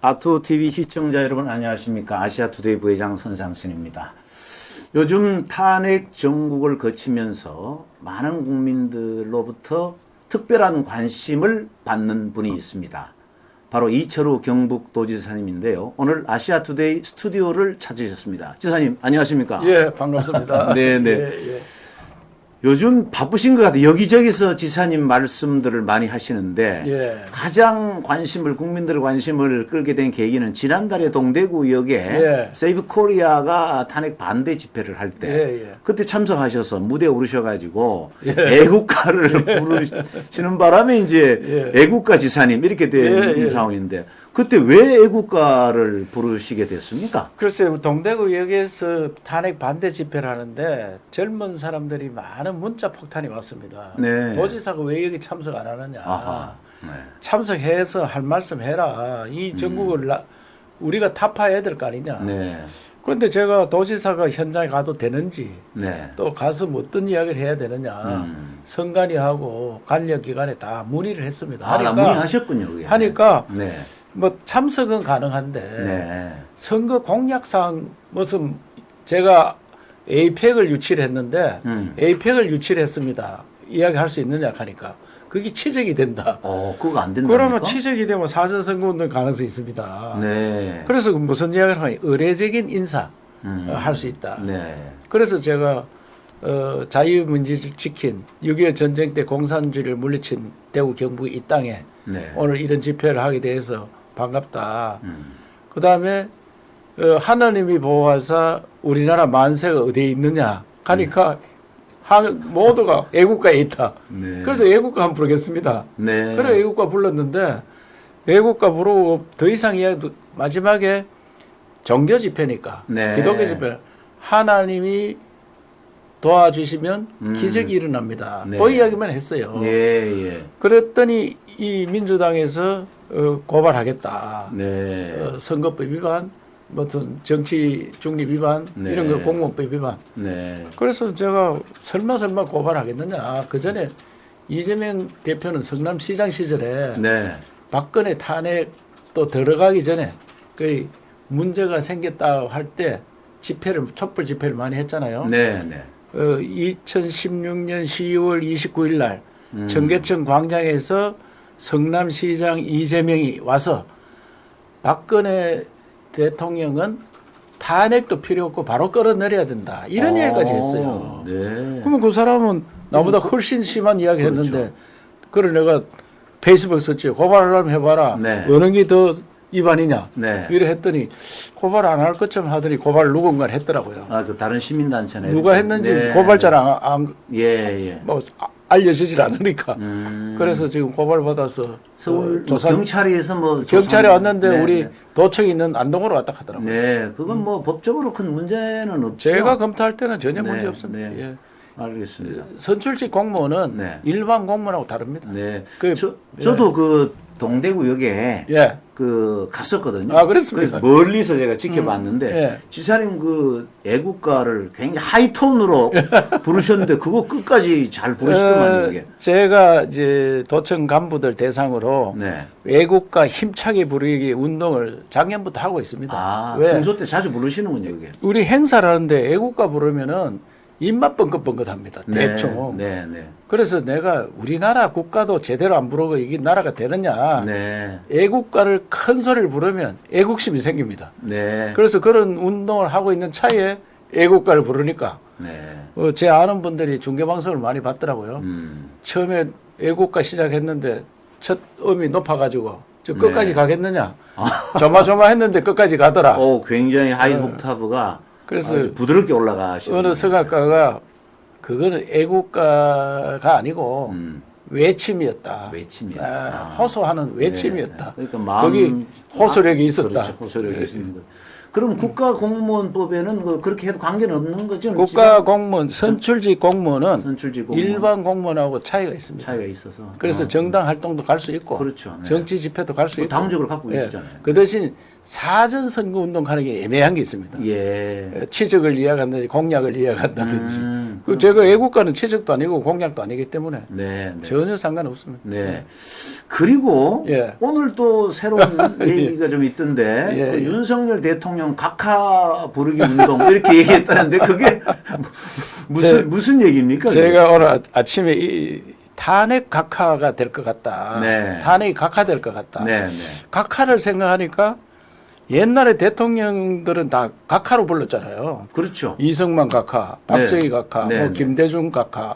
아투TV 시청자 여러분 안녕하십니까. 아시아투데이 부회장 손상순입니다. 요즘 탄핵 정국을 거치면서 많은 국민들로부터 특별한 관심을 받는 분이 있습니다. 바로 이철우 경북도지사님인데요. 오늘 아시아투데이 스튜디오를 찾으셨습니다. 지사님 안녕하십니까? 예, 반갑습니다. 네네. 예. 요즘 바쁘신 것 같아요. 여기저기서 지사님 말씀들을 많이 하시는데 예. 가장 국민들의 관심을 끌게 된 계기는 지난달에 동대구역에 예. 세이브 코리아가 탄핵 반대 집회를 할 때 예. 그때 참석하셔서 무대에 오르셔가지고 애국가를 부르시는 바람에 이제 애국가 지사님 이렇게 된 상황인데 그때 왜 애국가를 부르시게 됐습니까? 글쎄요, 동대구역에서 탄핵 반대 집회를 하는데 젊은 사람들이 많은 문자 폭탄이 왔습니다. 네. 도지사가 왜 여기 참석 안 하느냐. 아하. 네. 참석해서 할 말씀 해라. 이 전국을 우리가 타파해야 될 거 아니냐. 네. 그런데 제가 도지사가 현장에 가도 되는지 네. 또 가서 뭐 어떤 이야기를 해야 되느냐. 선관위하고 관력기관에 다 문의를 했습니다. 아, 문의하셨군요. 그게. 하니까 네. 뭐 참석은 가능한데 네. 선거 공약상 무슨 제가 에이펙을 유치를 했는데 에이펙을 유치를 했습니다. 이야기할 수 있느냐 하니까 그게 취적이 된다. 그거 안 된다. 그러면 취적이 되면 사전 선거운동 가능성이 있습니다. 네. 그래서 무슨 이야기를 하냐 의례적인 인사 할 수 있다. 네. 그래서 제가 자유민주주의를 지킨 6.25 전쟁 때 공산주의를 물리친 대구 경북 이 땅에 네. 오늘 이런 집회를 하게 돼서 반갑다. 그 다음에 하나님이 보호하사 우리나라 만세가 어디에 있느냐 하니까 모두가 애국가에 있다. 네. 그래서 애국가 한번 부르겠습니다. 네. 그래 애국가 불렀는데 애국가 부르고 더 이상 이야기도 마지막에 종교 집회니까 네. 기독교 집회 하나님이 도와주시면 기적이 일어납니다. 네. 그 이야기만 했어요. 예. 그랬더니 이 민주당에서 고발하겠다. 네. 선거법 위반, 무슨 정치 중립 위반 네. 이런 거 공무원법 위반. 네. 그래서 제가 설마 고발하겠느냐. 그 전에 이재명 대표는 성남시장 시절에 네. 박근혜 탄핵 또 들어가기 전에 그 문제가 생겼다 할 때 촛불 집회를 많이 했잖아요. 네. 네. 2016년 12월 29일 날 청계천 광장에서 성남시장 이재명이 와서 박근혜 대통령은 탄핵도 필요 없고 바로 끌어내려야 된다. 이런 얘기까지 했어요. 네. 그러면 그 사람은 나보다 훨씬 심한 이야기를 그렇죠. 했는데 그걸 내가 페이스북에 썼지. 고발하려면 해봐라. 네. 어느 게 더 위반이냐. 네. 이래 했더니 고발 안 할 것처럼 하더니 고발 누군가 했더라고요. 그 다른 시민단체네. 누가 했는지 네. 고발자를 예. 뭐 알려지질 않으니까. 그래서 지금 고발받아서 서울 조사 경찰에서 경찰에 왔는데 네. 우리 도청에 있는 안동으로 왔다 가더라고요. 네. 그건 뭐 법적으로 큰 문제는 없죠. 제가 검토할 때는 전혀 네, 문제 없습니다. 네. 예. 알겠습니다. 선출직 공무원은 네. 일반 공무원하고 다릅니다. 네. 그- 저도 그 동대구역에 예. 갔었거든요. 아, 그렇습니까? 그래서 멀리서 제가 지켜봤는데 예. 지사님 그 애국가를 굉장히 하이톤으로 부르셨는데 그거 끝까지 잘 부르시더만요. 이게. 제가 이제 도청 간부들 대상으로 네. 애국가 힘차게 부르기 운동을 작년부터 하고 있습니다. 왜? 평소 때 자주 부르시는군요, 이게. 우리 행사를 하는데 애국가 부르면은 입맛 뻥긋뻥긋합니다. 대충. 네. 그래서 내가 우리나라 국가도 제대로 안 부르고 이게 나라가 되느냐. 네. 애국가를 큰 소리를 부르면 애국심이 생깁니다. 네. 그래서 그런 운동을 하고 있는 차에 애국가를 부르니까 네. 제 아는 분들이 중계방송을 많이 봤더라고요. 처음에 애국가 시작했는데 첫 음이 높아가지고 저 끝까지 네. 가겠느냐. 조마조마했는데 끝까지 가더라. 굉장히 하이 옥타브가 그래서 아주 부드럽게 올라가시는. 어느 성악가가 그거는 애국가가 아니고 외침이었다. 외침이었다. 호소하는 외침이었다. 네. 그러니까 거기 호소력이 있었다. 그렇죠. 호소력이 있습니다. 그럼 국가공무원법에는 그렇게 해도 관계는 없는 거죠? 국가공무원, 선출직 공무원은 선출직 공무원. 일반 공무원하고 차이가 있습니다. 차이가 있어서. 그래서 정당 활동도 갈 수 있고, 그렇죠. 네. 정치 집회도 갈 수 있고, 당적을 갖고 계시잖아요. 그 대신 사전 선거 운동하는 게 애매한 게 있습니다. 예. 치적을 이야기한다든지 공약을 이야기한다든지 그 제가 애국가는 최적도 아니고 공약도 아니기 때문에 네, 네. 전혀 상관없습니다. 네. 그리고 예. 오늘 또 새로운 얘기가 좀 있던데 예, 그 예. 윤석열 대통령 각하 부르기 운동 이렇게 얘기했다는데 그게 무슨 얘기입니까? 제가 오늘 아침에 이 탄핵 각하가 될 것 같다. 네. 탄핵이 각하될 것 같다. 네, 네. 각하를 생각하니까 옛날에 대통령들은 다 각하로 불렀잖아요. 그렇죠. 이승만 각하, 박정희 각하, 네, 뭐 네. 김대중 각하,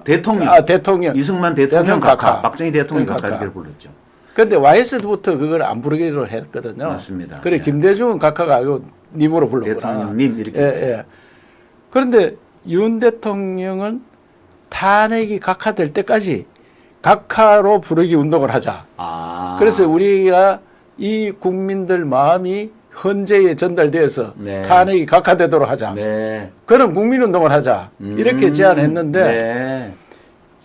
대통령. 이승만 대통령 각하, 각하. 박정희 대통령 각하 각하. 이렇게 불렀죠. 근데 YS부터 그걸 안 부르기로 했거든요. 맞습니다. 그래 예. 김대중은 각하가 아니고 님으로 불렀구나. 대통령님 이렇게. 예, 예. 그런데 윤 대통령은 탄핵이 각하될 때까지 각하로 부르기 운동을 하자. 아. 그래서 우리가 이 국민들 마음이 헌재에 전달되어서 네. 탄핵이 각하되도록 하자. 네. 그런 국민운동을 하자. 이렇게 제안했는데 네.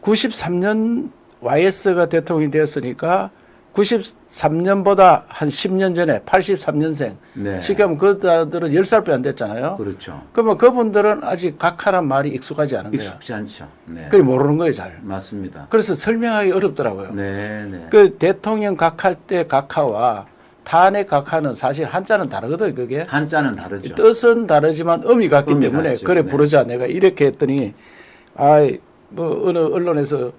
93년 YS가 대통령이 되었으니까 93년보다 한 10년 전에 83년생. 네. 쉽게 하면 그들은 10살밖에 안 됐잖아요. 그렇죠. 그러면 그분들은 아직 각하란 말이 익숙하지 않은 거예요. 익숙지 않죠. 네. 그게 모르는 거예요, 잘. 맞습니다. 그래서 설명하기 어렵더라고요. 네, 네. 그 대통령 각할 때 각하와 탄핵 각하는 사실 한자는 다르거든요, 그게. 한자는 다르죠. 뜻은 다르지만 의미 같기 의미 때문에 같죠. 그래 네. 부르자 내가 이렇게 했더니 아이 뭐 어느 언론에서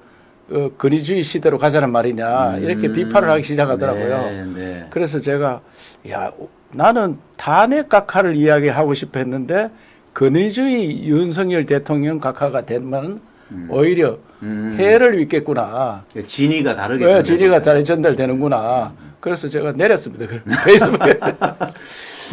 권위주의 시대로 가자는 말이냐 이렇게 비판을 하기 시작하더라고요. 네, 네. 그래서 제가 야 나는 탄핵 각하를 이야기하고 싶어 했는데 권위주의 윤석열 대통령 각하가 되면 오히려 해를 입겠구나. 진위가 다르게. 왜 진위가 다르게 전달되는구나. 그래서 제가 내렸습니다. 페이스북에.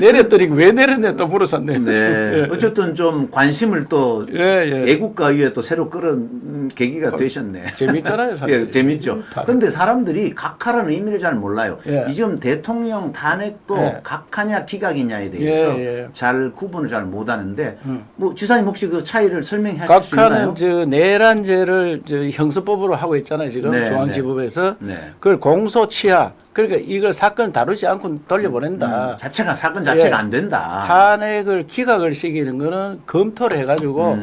내렸더니 왜 내렸냐 또 물어봤네. 네. 어쨌든 좀 관심을 또 예, 예. 애국가 위에 또 새로 끌은 계기가 되셨네. 재밌잖아요, 사실. 예, 재밌죠. 그런데 사람들이 각하라는 의미를 잘 몰라요. 예. 이 지금 대통령 탄핵도 예. 각하냐 기각이냐에 대해서 예, 예. 잘 구분을 잘 못하는데 뭐 지사님 혹시 그 차이를 설명해 하실 수 있나요? 각하는 저 내란죄를 저 형사법으로 하고 있잖아요, 지금 네, 중앙지법에서. 네. 그걸 공소치하. 그러니까 이걸 사건을 다루지 않고 돌려보낸다. 사건 자체가 예. 안 된다. 탄핵을 기각을 시키는 거는 검토를 해가지고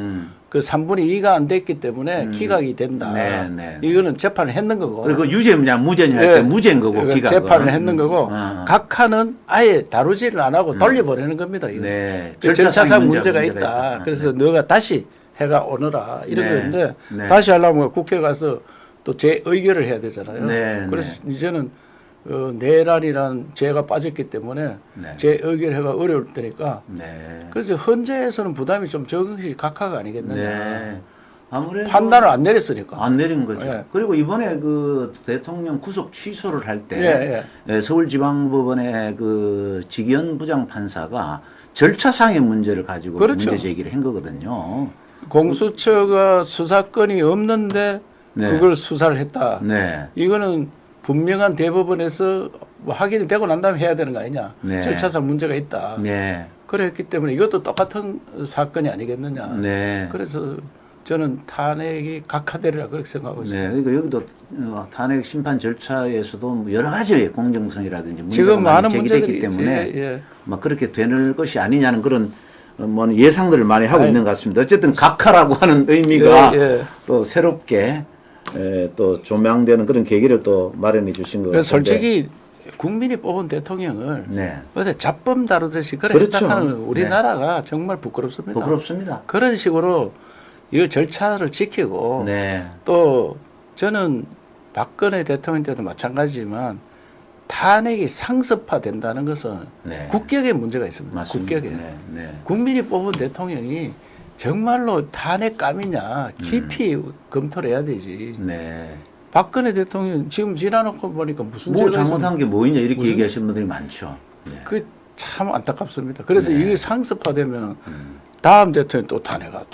그 3분의 2가 안 됐기 때문에 기각이 된다. 네, 네, 네. 이거는 재판을 했는 거고. 그리고 유죄냐 무죄냐 할 때 예. 무죄인 거고 그러니까 기각은. 재판을 했는 거고 각하는 아예 다루지를 안 하고 돌려보내는 겁니다. 이거. 네. 그 절차상 문제가 문제가 있다. 있다. 그래서 너가 다시 해가 오너라 이런 네. 건데 네. 다시 하려면 국회 가서 또 재의결을 해야 되잖아요. 네, 그래서 네. 이제는 내란이란 죄가 빠졌기 때문에 네. 재의결해가 어려울 때니까 네. 그래서 헌재에서는 부담이 좀 적은 것이 각하가 아니겠느냐. 네. 아무래도 판단을 안 내렸으니까. 안 내린 거죠. 예. 그리고 이번에 그 대통령 구속 취소를 할 때 예, 서울지방법원의 그 직연 부장 판사가 절차상의 문제를 가지고 그렇죠. 문제 제기를 한 거거든요. 공수처가 수사권이 없는데 네. 그걸 수사를 했다. 네. 이거는 분명한 대법원에서 뭐 확인이 되고 난 다음에 해야 되는 거 아니냐. 네. 절차상 문제가 있다. 네. 그랬기 때문에 이것도 똑같은 사건이 아니겠느냐. 네. 그래서 저는 탄핵이 각하되리라 그렇게 생각하고 있습니다. 네. 그러니까 여기도 탄핵 심판 절차에서도 뭐 여러 가지의 공정성이라든지 문제가 지금 많이 많은 제기됐기 문제들이 때문에 예. 막 그렇게 되는 것이 아니냐는 그런 뭐 예상들을 많이 하고 아니, 있는 것 같습니다. 어쨌든 각하라고 하는 의미가 예, 예. 또 새롭게 또 조명되는 그런 계기를 또 마련해 주신 것 같은데. 솔직히 국민이 뽑은 대통령을 네. 어디 잡범 다루듯이 그래 그렇죠. 했다는 우리나라가 정말 부끄럽습니다. 부끄럽습니다. 그런 식으로 이 절차를 지키고 네. 또 저는 박근혜 대통령 때도 마찬가지지만 탄핵이 상습화된다는 것은 네. 국격에 문제가 있습니다. 맞습니다. 국격에. 네. 네. 국민이 뽑은 대통령이 정말로 탄핵감이냐 깊이 검토를 해야 되지. 네. 박근혜 대통령 지금 지나놓고 보니까 무슨 뭐 죄가 잘못한 게 뭐이냐 이렇게 무슨 얘기하시는 분들이 많죠. 네. 그참 안타깝습니다. 그래서 네. 이게 상습화되면 다음 대통령 또 탄핵하고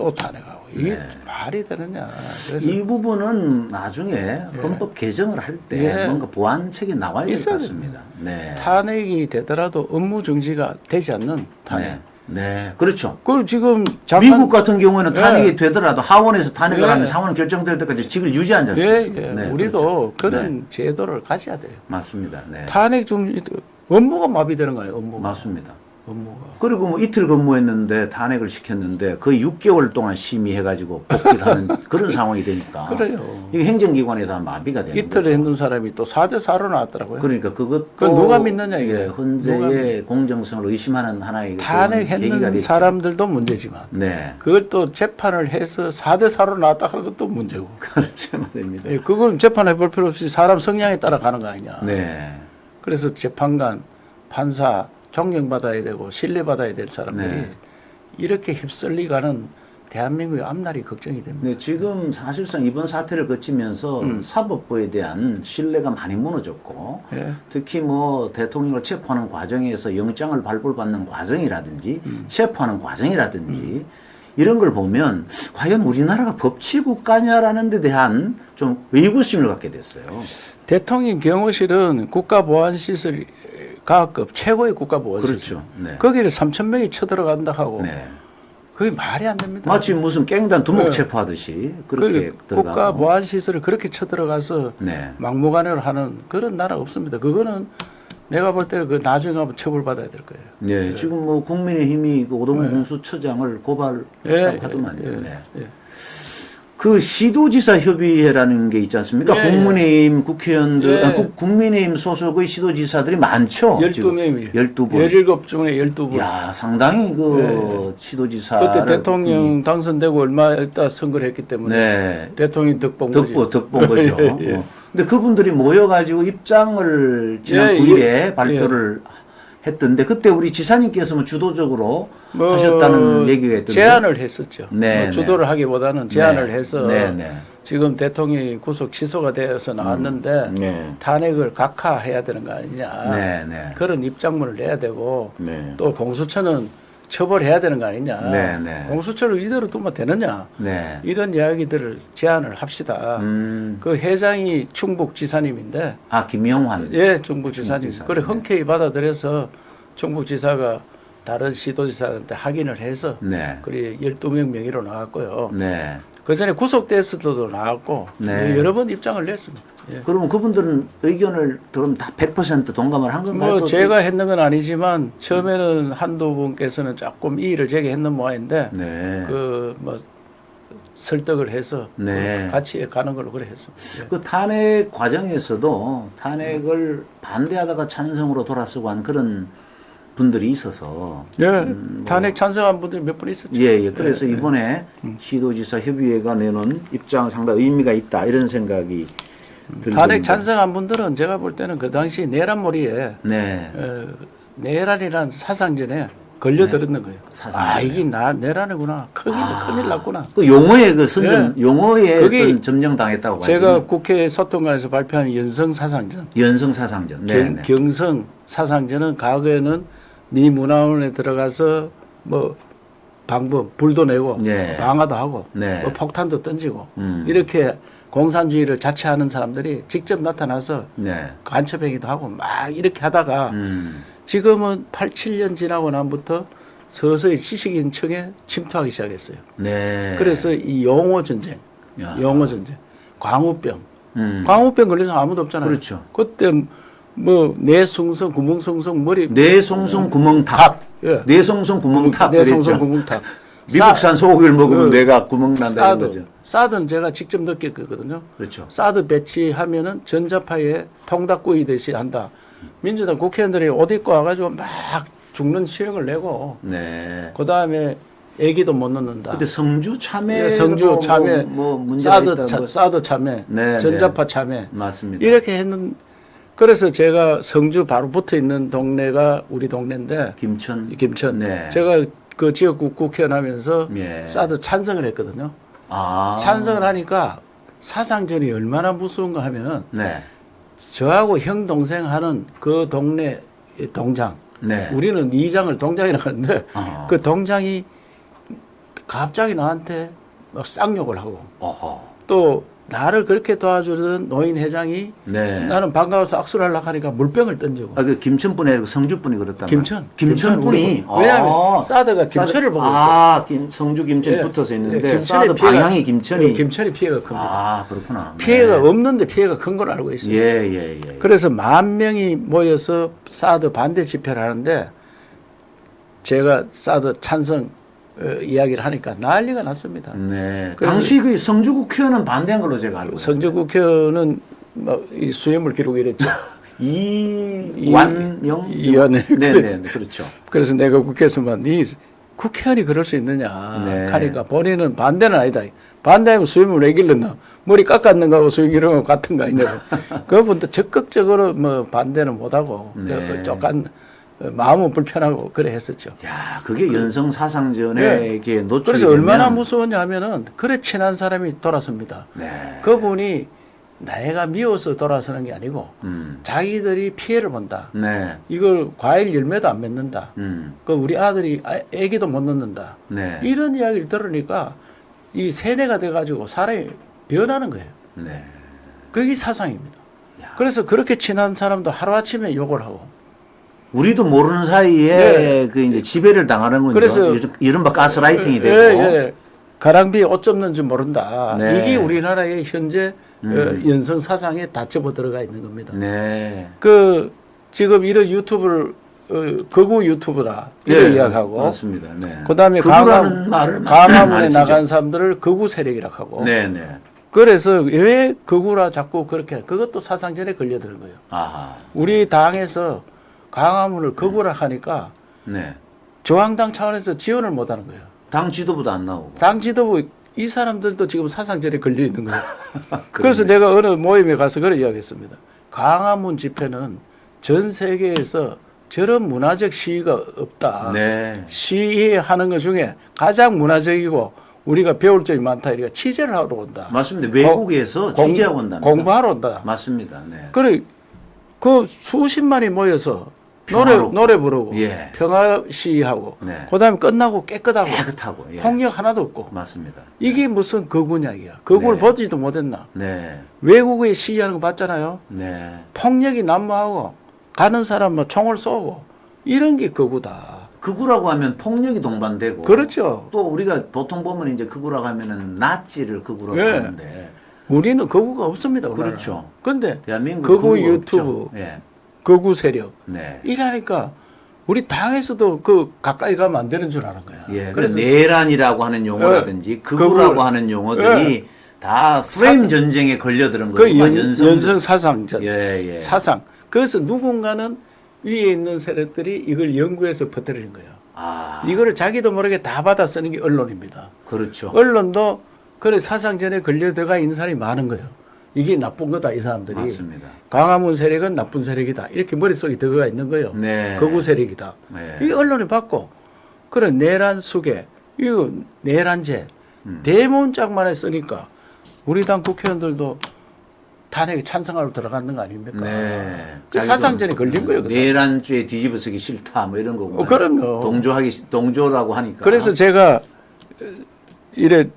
이게 네. 말이 되느냐. 그래서 이 부분은 나중에 헌법 개정을 할 때 예. 뭔가 보완책이 나와야 될 것 있어야 같습니다. 네. 탄핵이 되더라도 업무 중지가 되지 않는 탄핵. 네. 네. 그렇죠. 그걸 지금 잠깐 미국 같은 경우에는 탄핵이 예. 되더라도 하원에서 탄핵을 예. 하면 상원은 결정될 때까지 직을 유지하지 않습니까? 네, 우리도 그렇죠. 그런 네. 제도를 가져야 돼요. 맞습니다. 네. 탄핵 중지 업무가 마비되는 거예요. 업무가. 맞습니다. 업무가. 그리고 뭐 이틀 근무했는데 탄핵을 시켰는데 거의 6개월 동안 심의해가지고 복귀를 하는 그런 상황이 되니까. 그래요. 이게 행정기관에 다 마비가 되는 이틀 거죠. 했는 사람이 또 4대 4로 나왔더라고요. 그러니까 그것도 그건 누가 믿느냐 이게. 예, 헌재의 공정성을 의심하는 하나의 계기가 탄핵했는 됐죠. 사람들도 문제지만 네. 그걸 또 재판을 해서 4대 4로 나왔다 하는 것도 문제고. 그렇죠 말입니다. 예, 그건 재판해 볼 필요 없이 사람 성향에 따라 가는 거 아니냐. 네. 그래서 재판관, 판사 존경받아야 되고 신뢰받아야 될 사람들이 네. 이렇게 휩쓸리가는 대한민국의 앞날이 걱정이 됩니다. 네, 지금 사실상 이번 사태를 거치면서 사법부에 대한 신뢰가 많이 무너졌고 예. 특히 뭐 대통령을 체포하는 과정에서 영장을 발부받는 과정이라든지 체포하는 과정이라든지 이런 걸 보면 과연 우리나라가 법치국가냐라는 데 대한 좀 의구심을 갖게 됐어요. 대통령 경호실은 국가보안시설 가급 최고의 국가보안시설. 그렇죠. 네. 거기를 3,000명이 쳐들어간다 하고 네. 그게 말이 안 됩니다. 마치 무슨 깽단 두목 네. 체포하듯이 그렇게 들어가고. 국가보안시설을 그렇게 쳐들어가서 네. 막무가내로 하는 그런 나라 없습니다. 그거는 내가 볼 때는 그 나중에 한번 처벌받아야 될 거예요. 네, 지금 뭐 국민의힘이 그 오동훈 네. 공수처장을 고발했다고 예, 하더만요. 예, 네. 예. 그 시도지사 협의회라는 게 있지 않습니까? 예, 국민의힘 국회의원들, 예. 국민의힘 소속의 시도지사들이 많죠. 12명이 12분. 17 중에 12분. 야, 상당히 그 시도지사. 그때 대통령 당선되고 얼마 있다 선거를 했기 때문에 네. 대통령 덕본 거죠. 덕본 거죠. 예. 근데 그분들이 모여가지고 입장을 지난 예, 9일에 예. 발표를 했던데 그때 우리 지사님께서 뭐 주도적으로 뭐 하셨다는 얘기가 있던데. 제안을 했었죠. 네, 뭐 주도를 하기보다는 제안을 네. 해서 네, 네. 지금 대통령이 구속 취소가 되어서 나왔는데 네. 탄핵을 각하해야 되는 거 아니냐. 네, 네. 그런 입장문을 내야 되고 네. 또 공수처는 처벌해야 되는 거 아니냐. 네, 네. 공수처를 이대로 두면 되느냐. 네. 이런 이야기들을 제안을 합시다. 그 회장이 충북지사님인데 아, 김영환. 예, 충북지사님. 충북지사. 그래 네. 흔쾌히 받아들여서 충북지사가 다른 시도지사한테 확인을 해서 네. 그래 12명 명의로 나왔고요. 네. 그 전에 구속됐을 때도 나왔고 네. 여러 번 입장을 냈습니다. 예. 그러면 그분들은 의견을 들으면 다 100% 동감을 한 건가요? 뭐 또- 제가 했는 건 아니지만 처음에는 한두 분께서는 조금 이의를 제기했는 모양인데 네. 그 뭐 설득을 해서 네. 같이 가는 걸로 그래 했습니다. 예. 그 탄핵 과정에서도 탄핵을 반대하다가 찬성으로 돌아서고 한 그런 분들이 있어서 예, 탄핵 찬성한 분들이 몇 분 있었죠. 예, 예. 그래서 이번에 시도지사 협의회가 내놓은 입장 상당히 의미가 있다 이런 생각이 들고 탄핵 있는데. 찬성한 분들은 제가 볼 때는 그 당시 내란몰이에 네. 내란이란 사상전에 걸려들었는 거예요. 사상전에. 아 이게 나내란이구나. 큰일 났구나. 그 용어에 그 선점 예. 용어에 그게 어떤 점령당했다고 봐요. 제가 국회 소통관에서 발표한 연성사상전, 연성사상전. 네, 네. 경성사상전은 과거에는 네 문화원에 들어가서 뭐 방법 불도 내고 네. 방화도 하고 네. 뭐 폭탄도 던지고 이렇게 공산주의를 자처하는 사람들이 직접 나타나서 네. 간첩행위도 하고 막 이렇게 하다가 음. 지금은 87년 지나고 난부터 서서히 지식인층에 침투하기 시작했어요. 네. 그래서 이 용어 전쟁, 야. 용어 전쟁, 광우병, 음. 광우병 걸린 사람 아무도 없잖아요. 그렇죠. 그때 뭐 뇌숭성, 구멍숭성, 머리 뇌송송 구멍탑. 예. 뇌송송 구멍탑 뇌숭성, 그랬죠. 구멍탑. 미국산 소고기를 먹으면 그 뇌가 구멍 난다는 거죠. 사드는 제가 직접 느꼈거든요. 그렇죠. 사드 배치하면은 전자파에 통닭구이듯이 한다. 민주당 국회의원들이 옷 입고 와가지고 막 죽는 시령을 내고 네. 그 다음에 애기도 못 넣는다. 그때 성주 참외 성주 참외, 뭐 문제가 있다. 사드 참외, 네, 전자파 참외 맞습니다. 이렇게 했는. 그래서 제가 성주 바로 붙어 있는 동네가 우리 동네인데 김천. 김천. 네. 제가 그 지역구 국회의원 하면서 예. 사드 찬성을 했거든요. 아. 찬성을 하니까 사상전이 얼마나 무서운가 하면은 네. 저하고 형 동생 하는 그 동네 동장. 네. 우리는 이장을 동장이라고 하는데 어. 그 동장이 갑자기 나한테 막 쌍욕을 하고 어허. 또 나를 그렇게 도와주던 노인 회장이 네. 나는 반가워서 악수를 하려고 하니까 물병을 던지고 아, 그 김천분이 아니고 성주분이 그렇단 김천. 김천분이. 왜냐하면 사드가 김천을 보고 아, 성주 김천이 예. 붙어서 예, 있는데 김천의 사드 피해가- 방향이 김천이. 예, 김천이 피해가 큽니다. 아, 그렇구나. 피해가 네. 없는데 피해가 큰 걸 알고 있습니다. 예, 예, 예. 그래서 10,000명이 모여서 사드 반대 집회를 하는데 제가 사드 찬성 이야기를 하니까 난리가 났습니다. 네. 그래서 당시 그 성주 국회의원은 반대한 걸로 제가 알고 있어요. 성주 국회의원은 이 수염을 기르고 이랬죠. 이완영 의원이 네네 그렇죠. 그래서 내가 국회에서만 이 국회의원이 그럴 수 있느냐 네. 하니까 본인은 반대는 아니다. 반대하면 수염을 왜 길렀나? 머리 깎았는 거하고 수염 기르는 거 같은 거 아니냐고. 그분도 적극적으로 뭐 반대는 못하고 네. 조금 마음은 불편하고 그래 했었죠. 야 그게 연성 사상전에 네. 이렇게 노출이 그래서 되면 얼마나 무서웠냐면은 그래 친한 사람이 돌아섭니다. 네. 그분이 내가 미워서 돌아서는 게 아니고 자기들이 피해를 본다. 네. 이걸 과일 열매도 안 맺는다. 음. 그 우리 아들이 애기도 못 낳는다. 네. 이런 이야기를 들으니까 이 세뇌가 돼가지고 사람이 변하는 거예요. 네. 그게 사상입니다. 야. 그래서 그렇게 친한 사람도 하루아침에 욕을 하고. 우리도 모르는 사이에 네. 그 이제 지배를 당하는 거죠. 그래서 이른바 가스라이팅이 되고. 예. 가랑비에 옷 접는 줄 모른다. 네. 이게 우리나라의 현재 연성 사상에 다 접어 들어가 있는 겁니다. 네. 그 지금 이런 유튜브를 거구 유튜브라 이런 네, 이야기하고 맞습니다. 네. 그다음에 거구라는 말을 강화문에 많이 나간 쓰죠. 사람들을 거구 세력이라고 하고 네, 네. 그래서 왜 거구라 자꾸 그렇게 그것도 사상전에 걸려드는 거예요. 아하. 우리 당에서 강화문을 거구라 하니까 네. 중앙당 차원에서 지원을 못하는 거예요. 당 지도부도 안 나오고. 당 지도부 이 사람들도 지금 사상전에 걸려 있는 거예요. 그래서 내가 어느 모임에 가서 그런 이야기했습니다. 강화문 집회는 전 세계에서 저런 문화적 시위가 없다. 네. 시위하는 것 중에 가장 문화적이고 우리가 배울 점이 많다. 이렇게 취재를 하러 온다. 맞습니다. 외국에서 취재하고 온다. 공부하러 온다. 맞습니다. 네. 그래 그 수십만이 모여서 평화롭고. 노래 부르고 예. 평화 시위하고 네. 그다음에 끝나고 깨끗하고 깨끗하고. 예. 폭력 하나도 없고 맞습니다. 이게 무슨 거구냐 이야. 거구를 네. 보지도 못했나. 네. 외국에 시위하는 거 봤잖아요. 네. 폭력이 난무하고 가는 사람 뭐 총을 쏘고 이런 게 거구다. 극우라고 하면 폭력이 동반되고. 그렇죠. 또 우리가 보통 보면 이제 극우라고 하면은 나치를 극우라고 예. 하는데. 우리는 거구가 없습니다. 그렇죠. 그런데 대한민국 거구 유튜브, 예. 거구 세력 네. 이라니까 우리 당에서도 그 가까이 가면 안 되는 줄 아는 거야. 예. 그 그래서 내란이라고 하는 용어라든지 극우라고 하는 용어들이 다 프레임 전쟁에 걸려드는 그 거고 연성 사상전 예. 사상. 그래서 누군가는 위에 있는 세력들이 이걸 연구해서 퍼뜨리는 거예요. 아. 이거를 자기도 모르게 다 받아 쓰는 게 언론입니다. 그렇죠. 언론도 그래 사상전에 걸려들어가 있는 사람이 많은 거예요. 이게 나쁜 거다 이 사람들이. 맞습니다. 광화문 세력은 나쁜 세력이다. 이렇게 머릿속에 들어가 있는 거예요. 네. 거구 세력이다. 네. 이 언론이 받고 그래 내란 수계 이거 내란제 대문짝만에 쓰니까 우리 당 국회의원들도 탄핵에 찬성하러 들어가는 거 아닙니까? 네. 그 사상전에 걸린 거예요. 그 내란죄 뒤집어쓰기 싫다 뭐 이런 거고. 그럼요. 동조라고 하니까. 그래서 제가 이래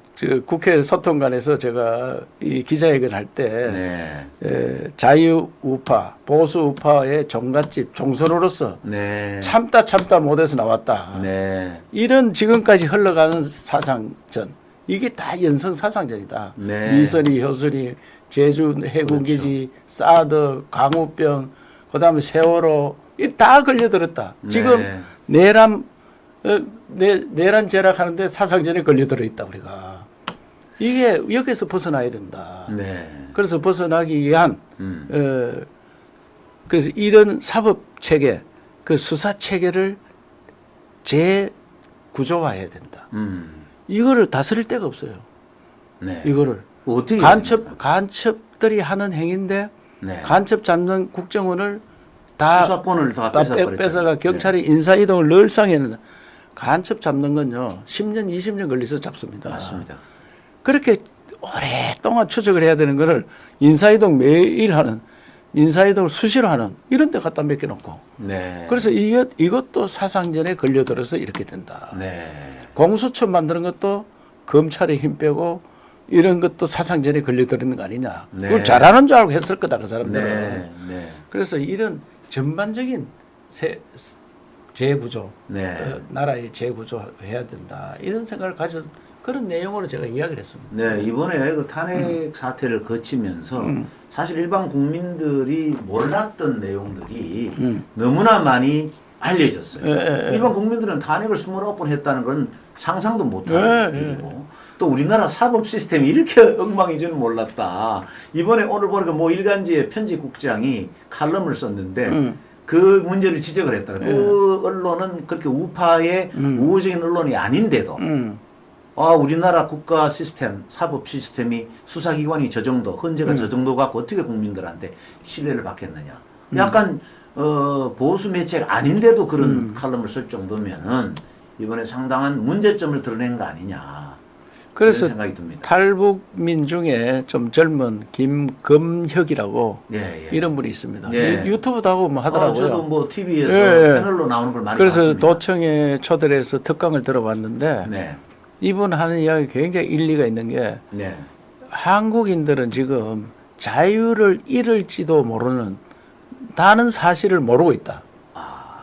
국회 소통관에서 제가 이 기자회견 할 때 네. 자유우파, 보수우파의 종갓집 종선으로서 네. 참다 못해서 나왔다. 네. 이런 지금까지 흘러가는 사상전 이게 다 연성 사상전이다. 네. 미선이, 효선이, 제주 해군기지, 사드, 강우병, 그다음에 세월호 이 다 걸려들었다. 네. 지금 내란 재락하는데 사상전에 걸려들어 있다 우리가. 이게 여기서 벗어나야 된다. 네. 그래서 벗어나기 위한 음. 그래서 이런 사법 체계, 그 수사 체계를 재구조화해야 된다. 이거를 다스릴 데가 없어요. 네. 이거를 어떻게 간첩들이 하는 행위인데 네. 간첩 잡는 국정원을 다 수사권을 다 뺏어가 경찰이 인사 이동을 늘상 했는데 간첩 잡는 건요 10년 20년 걸려서 잡습니다. 맞습니다. 그렇게 오랫동안 추적을 해야 되는 거를 인사이동 매일 하는 인사이동을 수시로 하는 이런 데 갖다 맡겨놓고 네. 그래서 이것도 사상전에 걸려들어서 이렇게 된다. 네. 공수처 만드는 것도 검찰에 힘 빼고 이런 것도 사상전에 걸려들는 거 아니냐. 네. 그걸 잘하는 줄 알고 했을 거다 그 사람들은. 네. 네. 그래서 이런 전반적인 재구조, 네. 나라의 재구조 해야 된다. 이런 생각을 가진 그런 내용으로 제가 이야기를 했습니다. 네, 이번에 그 탄핵 사태를 거치면서 사실 일반 국민들이 몰랐던 내용들이 너무나 많이 알려졌어요. 일반 국민들은 탄핵을 29번 했다는 건 상상도 못하는 일이고 또 우리나라 사법 시스템이 이렇게 엉망인 줄은 몰랐다. 이번에 오늘 보니까 뭐 일간지의 편집국장이 칼럼을 썼는데 그 문제를 지적을 했더라. 그 언론은 그렇게 우파의 우호적인 언론이 아닌데도 우리나라 국가 시스템, 사법 시스템이 수사기관이 저 정도, 헌재가 저 정도 갖고 어떻게 국민들한테 신뢰를 받겠느냐. 약간 보수 매체가 아닌데도 그런 칼럼을 쓸 정도면은 이번에 상당한 문제점을 드러낸 거 아니냐. 그래서 생각이 듭니다. 탈북민 중에 좀 젊은 김금혁이라고 이런 분이 있습니다. 유튜브도 하고 뭐 하더라고요. 저도 뭐 TV에서 패널로 나오는 걸 많이 그래서 봤습니다. 도청에 초대를 해서 특강을 들어봤는데 이분 하는 이야기 굉장히 일리가 있는 게 한국인들은 지금 자유를 잃을지도 모르는 다는 사실을 모르고 있다.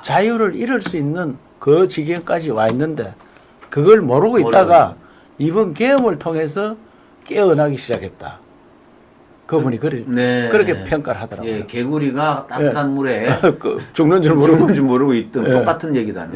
자유를 잃을 수 있는 그 지경까지 와 있는데 그걸 모르고 있다가 이번 계엄을 통해서 깨어나기 시작했다. 그분이 그렇게 평가를 하더라고요. 개구리가 따뜻한 물에 죽는 줄 모르고 있던 똑같은 얘기다.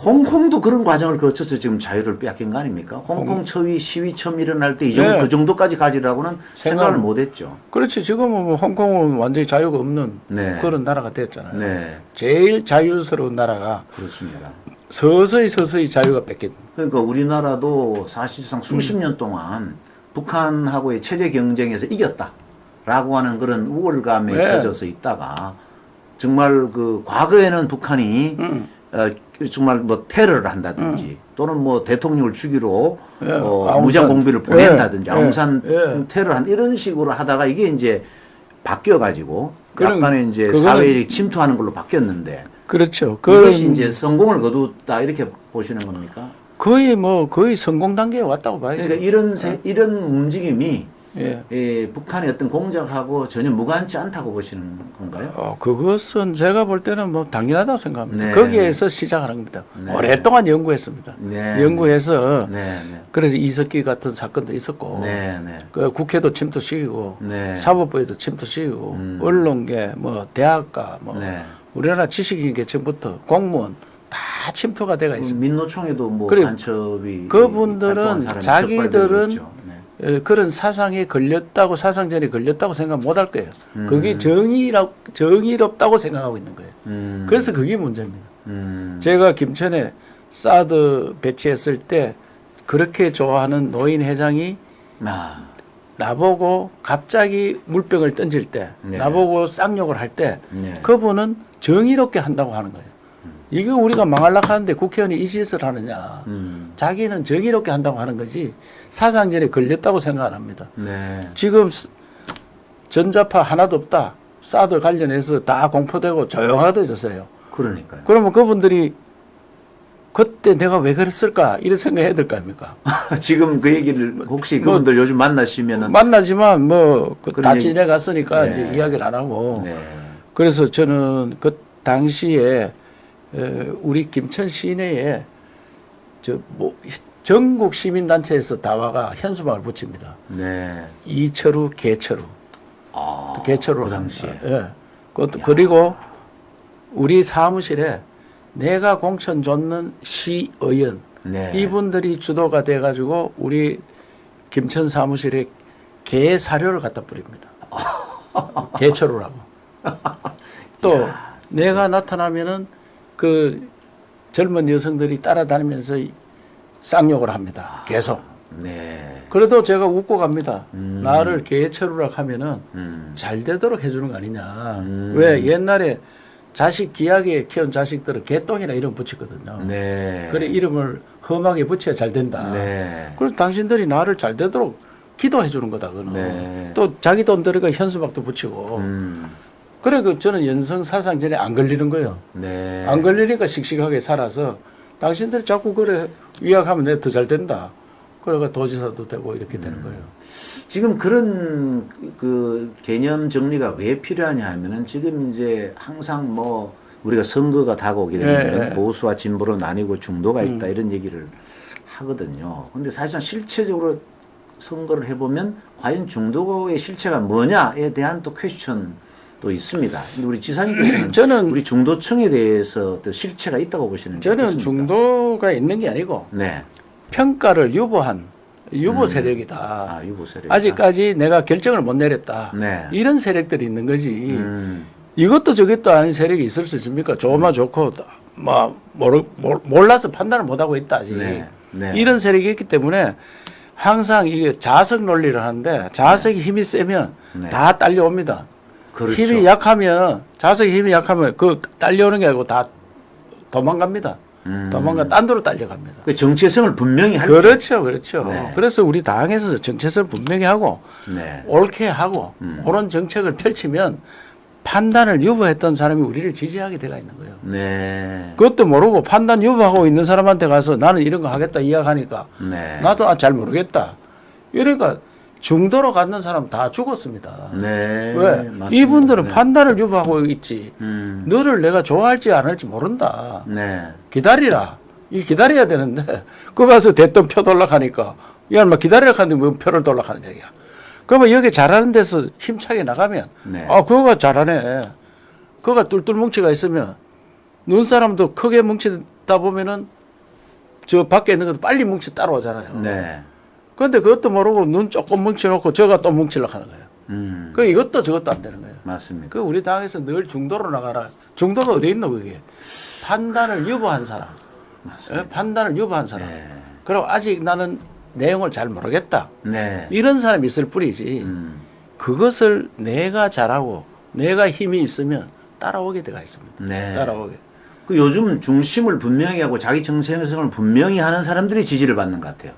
홍콩도 그런 과정을 거쳐서 지금 자유를 빼앗긴 거 아닙니까? 홍콩 시위 처음 일어날 때 그 정도까지 가지라고는 생각을 못했죠. 그렇지. 지금은 뭐 홍콩은 완전히 자유가 없는 그런 나라가 됐잖아요. 제일 자유스러운 나라가 그렇습니다. 서서히 자유가 뺏긴. 그러니까 우리나라도 사실상 수십 년 동안 북한하고의 체제 경쟁에서 이겼다라고 하는 그런 우월감에 젖어서 있다가 정말 그 과거에는 북한이 정말 뭐 테러를 한다든지 또는 뭐 대통령을 죽이로 무장 공비를 보낸다든지 아웅산 테러를 한 이런 식으로 하다가 이게 이제 바뀌어 가지고 약간의 이제 사회에 침투하는 걸로 바뀌었는데 그렇죠. 그것이 이제 성공을 거뒀다 이렇게 보시는 겁니까? 거의 성공 단계에 왔다고 봐야죠. 그러니까 이런 움직임이 북한의 어떤 공작하고 전혀 무관치 않다고 보시는 건가요? 그것은 제가 볼 때는 뭐 당연하다고 생각합니다. 거기에서 시작하는 겁니다. 오랫동안 연구했습니다. 연구해서 그래서 이석기 같은 사건도 있었고 그 국회도 침투시키고 사법부에도 침투시키고 언론계 뭐 대학가 뭐 우리나라 지식인 계층부터 공무원 다 침투가 돼가 있습니다. 민노총에도 뭐 간첩이 그분들은 자기들은 그런 사상에 걸렸다고 사상전에 걸렸다고 생각 못할 거예요. 그게 정의롭다고 생각하고 있는 거예요. 그래서 그게 문제입니다. 제가 김천에 사드 배치했을 때 그렇게 좋아하는 노인 회장이 나보고 갑자기 물병을 던질 때 나보고 쌍욕을 할 때 그분은 정의롭게 한다고 하는 거예요. 이거 우리가 망하려고 하는데 국회의원이 이 짓을 하느냐. 자기는 정의롭게 한다고 하는 거지 사상전에 걸렸다고 생각 안 합니다. 지금 전자파 하나도 없다. 사드 관련해서 다 공포되고 조용하다졌어요. 그러니까요. 그러면 그분들이 그때 내가 왜 그랬을까 이런 생각해야 될 거 아닙니까? 지금 그 얘기를 혹시 그분들 요즘 만나시면은 만나지만 뭐 다 지내갔으니까 이제 이야기를 안 하고 그래서 저는 그 당시에 우리 김천 시내에 전국 시민단체에서 다와가 현수막을 붙입니다. 이철우, 개철우. 개철우. 그 당시에. 그리고 우리 사무실에 내가 공천 줬는 시의원. 이분들이 주도가 돼가지고 우리 김천 사무실에 개 사료를 갖다 뿌립니다. 개철우라고. 또 내가 나타나면은 그 젊은 여성들이 따라다니면서 쌍욕을 합니다. 계속. 그래도 제가 웃고 갑니다. 나를 개철우라고 하면은 잘 되도록 해주는 거 아니냐. 왜 옛날에 자식 귀하게 키운 자식들은 개똥이라 이름 붙이거든요. 그래 이름을 험하게 붙여야 잘 된다. 그래서 당신들이 나를 잘 되도록 기도해 주는 거다. 그는. 또 자기 돈 들어가 현수막도 붙이고. 그래 저는 연성 사상전에 안 걸리는 거예요. 안 걸리니까 씩씩하게 살아서 당신들이 자꾸 그래 위약하면 내가 더 잘 된다. 그래가 도지사도 되고 이렇게 되는 거예요. 지금 그런 그 개념 정리가 왜 필요하냐 하면은 지금 이제 항상 뭐 우리가 선거가 다가오게 되면 보수와 진보로 나뉘고 중도가 있다 이런 얘기를 하거든요. 근데 사실상 실체적으로 선거를 해보면 과연 중도의 실체가 뭐냐에 대한 또 퀘스천 또 있습니다. 근데 우리 지사님께서는 저는 우리 중도층에 대해서 또 실체가 있다고 보시는 게 저는 어떻습니까? 중도가 있는 게 아니고 네. 평가를 유보한 유보 세력이다. 아, 유보 세력. 아직까지 내가 결정을 못 내렸다. 네. 이런 세력들이 있는 거지. 이것도 저것도 아닌 세력이 있을 수 있습니까? 좋으면 좋고 뭐 몰라서 판단을 못 하고 있다 아직. 네. 네. 이런 세력이 있기 때문에 항상 이게 자석 논리를 하는데 자석이 힘이 세면 네. 다 딸려옵니다. 그렇죠. 힘이 약하면 자석이 힘이 약하면 그 딸려오는 게 아니고 다 도망갑니다. 딴 데로 딸려갑니다. 그 정체성을 분명히 할 그렇죠, 그렇죠. 네. 그래서 우리 당에서 정체성을 분명히 하고 네. 옳게 하고 옳은 정책을 펼치면 판단을 유보했던 사람이 우리를 지지하게 돼가 있는 거예요. 네. 그것도 모르고 판단 유보하고 있는 사람한테 가서 나는 이런 거 하겠다 이야기하니까 네. 나도 잘 모르겠다. 이러니까 중도로 갖는 사람 다 죽었습니다. 네. 왜? 맞습니다. 이분들은 네. 판단을 유보하고 있지. 너를 내가 좋아할지 안 할지 모른다. 네. 기다리라. 이 기다려야 되는데 그 가서 대통령 표 돌락하니까 이건 막 기다리라 하는데 뭐 표를 돌락하는 얘기야. 그러면 여기 잘하는 데서 힘차게 나가면 네. 그거가 잘하네. 그거가 똘똘 뭉치가 있으면 눈사람도 크게 뭉치다 보면은 저 밖에 있는 것도 빨리 뭉치 따라오잖아요. 네. 그런데 그것도 모르고 눈 조금 뭉쳐놓고 저가 또 뭉치려고 하는 거예요. 그 이것도 저것도 안 되는 거예요. 맞습니다. 그 우리 당에서 늘 중도로 나가라. 중도가 어디 있노 그게? 판단을 유보한 사람. 판단을 유보한 사람. 네. 그리고 아직 나는 내용을 잘 모르겠다. 네. 이런 사람이 있을 뿐이지. 그것을 내가 잘하고 내가 힘이 있으면 따라오게 돼가 있습니다. 네. 따라오게. 그 요즘 중심을 분명히 하고 자기 정체성을 분명히 하는 사람들이 지지를 받는 것 같아요.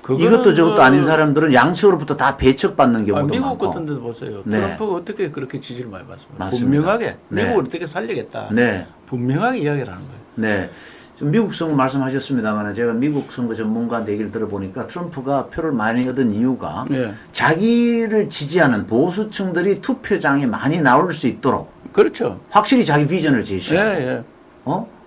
이것도 저것도 아닌 사람들은 양측으로부터 다 배척받는 경우도 미국 많고. 같은 데도 보세요. 네. 트럼프가 어떻게 그렇게 지지를 많이 받습니까? 맞습니다. 분명하게 네. 미국을 어떻게 살리겠다. 네. 분명하게 이야기를 하는 거예요. 네. 지금 미국 선거 말씀하셨습니다만 제가 미국 선거 전문가한테 얘기를 들어보니까 트럼프가 표를 많이 얻은 이유가 네. 자기를 지지하는 보수층들이 투표장에 많이 나올 수 있도록 그렇죠. 확실히 자기 비전을 예, 제시하고 예.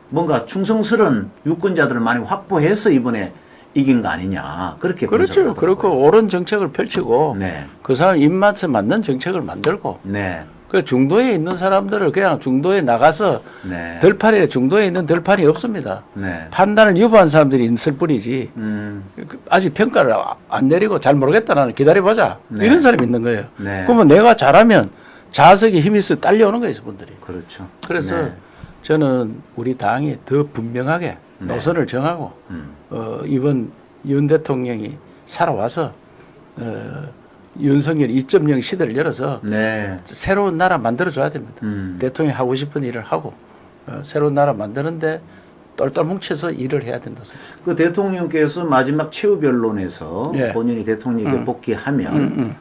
뭔가 충성스러운 유권자들을 많이 확보해서 이번에 이긴 거 아니냐 그렇게 그렇죠. 분석을 그렇고 하더라고요. 옳은 정책을 펼치고 네. 그 사람 입맛에 맞는 정책을 만들고 네. 그 중도에 있는 사람들을 그냥 중도에 나가서 네. 들판에 중도에 있는 들판이 없습니다. 네. 판단을 유보한 사람들이 있을 뿐이지 아직 평가를 안 내리고 잘 모르겠다 나는 기다려보자 네. 이런 사람이 있는 거예요. 네. 그러면 내가 잘하면 자석에 힘이 있어 딸려오는 거예요, 분들이. 그렇죠. 그래서 네. 저는 우리 당이 더 분명하게 네. 노선을 정하고 이번 윤 대통령이 살아와서 윤석열 2.0 시대를 열어서 네. 새로운 나라 만들어줘야 됩니다. 대통령이 하고 싶은 일을 하고 새로운 나라 만드는데 똘똘 뭉쳐서 일을 해야 된다. 그 대통령께서 마지막 최후 변론에서 예. 본인이 대통령에게 복귀하면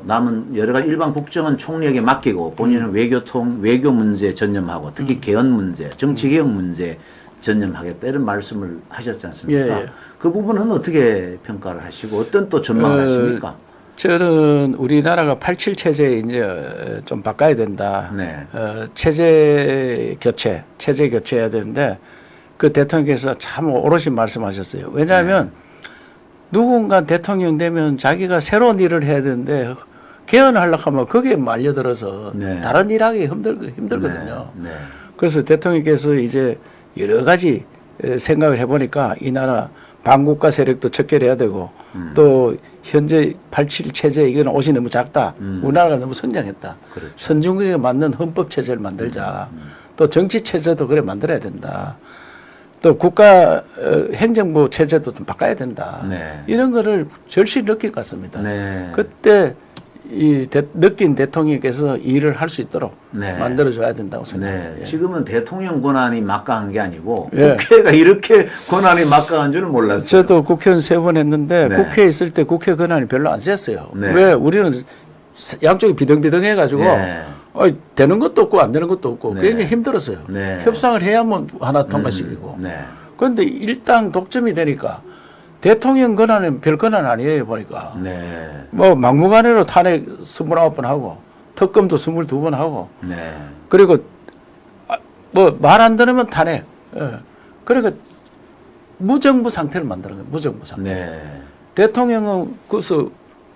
남은 여러 가지 일반 국정은 총리에게 맡기고 본인은 외교 문제 전념하고 특히 개헌 문제, 정치 개혁 문제 전념하겠다 이런 말씀을 하셨지 않습니까? 예, 예. 그 부분은 어떻게 평가를 하시고 어떤 또 전망을 하십니까? 저는 우리나라가 87 체제 이제 좀 바꿔야 된다. 네. 체제 교체해야 되는데 그 대통령께서 참 오롯이 말씀하셨어요. 왜냐하면 누군가 대통령 되면 자기가 새로운 일을 해야 되는데 개헌하려고 하면 거기에 말려들어서 네. 다른 일 하기 힘들거든요. 네. 그래서 대통령께서 이제 여러 가지 생각을 해보니까 이 나라 반국가 세력도 척결해야 되고 또 현재 87 체제 이건 옷이 너무 작다. 우리나라가 너무 성장했다. 그렇죠. 선진국에 맞는 헌법 체제를 만들자. 또 정치 체제도 그래 만들어야 된다. 또 국가 행정부 체제도 좀 바꿔야 된다. 네. 이런 거를 절실히 느낀 것 같습니다. 네. 그때 느낀 대통령께서 일을 할 수 있도록 네. 만들어줘야 된다고 생각합니다. 네. 예. 지금은 대통령 권한이 막강한 게 아니고 예. 국회가 이렇게 권한이 막강한 줄은 몰랐어요. 저도 국회의원 3번 했는데 네. 국회에 있을 때 국회 권한이 별로 안 셌어요. 네. 왜? 우리는 양쪽이 비등비등해가지고 네. 되는 것도 없고 안 되는 것도 없고 네. 굉장히 힘들었어요. 네. 협상을 해야만 하나 통과시키고. 네. 그런데 일당 독점이 되니까 대통령 권한은 별 권한 아니에요 보니까. 네. 뭐 막무가내로 탄핵 29번 하고 특검도 22번 하고 네. 그리고 뭐 말 안 들으면 탄핵. 그러니까 무정부 상태를 만드는 거예요. 무정부 상태. 네. 대통령은 그래서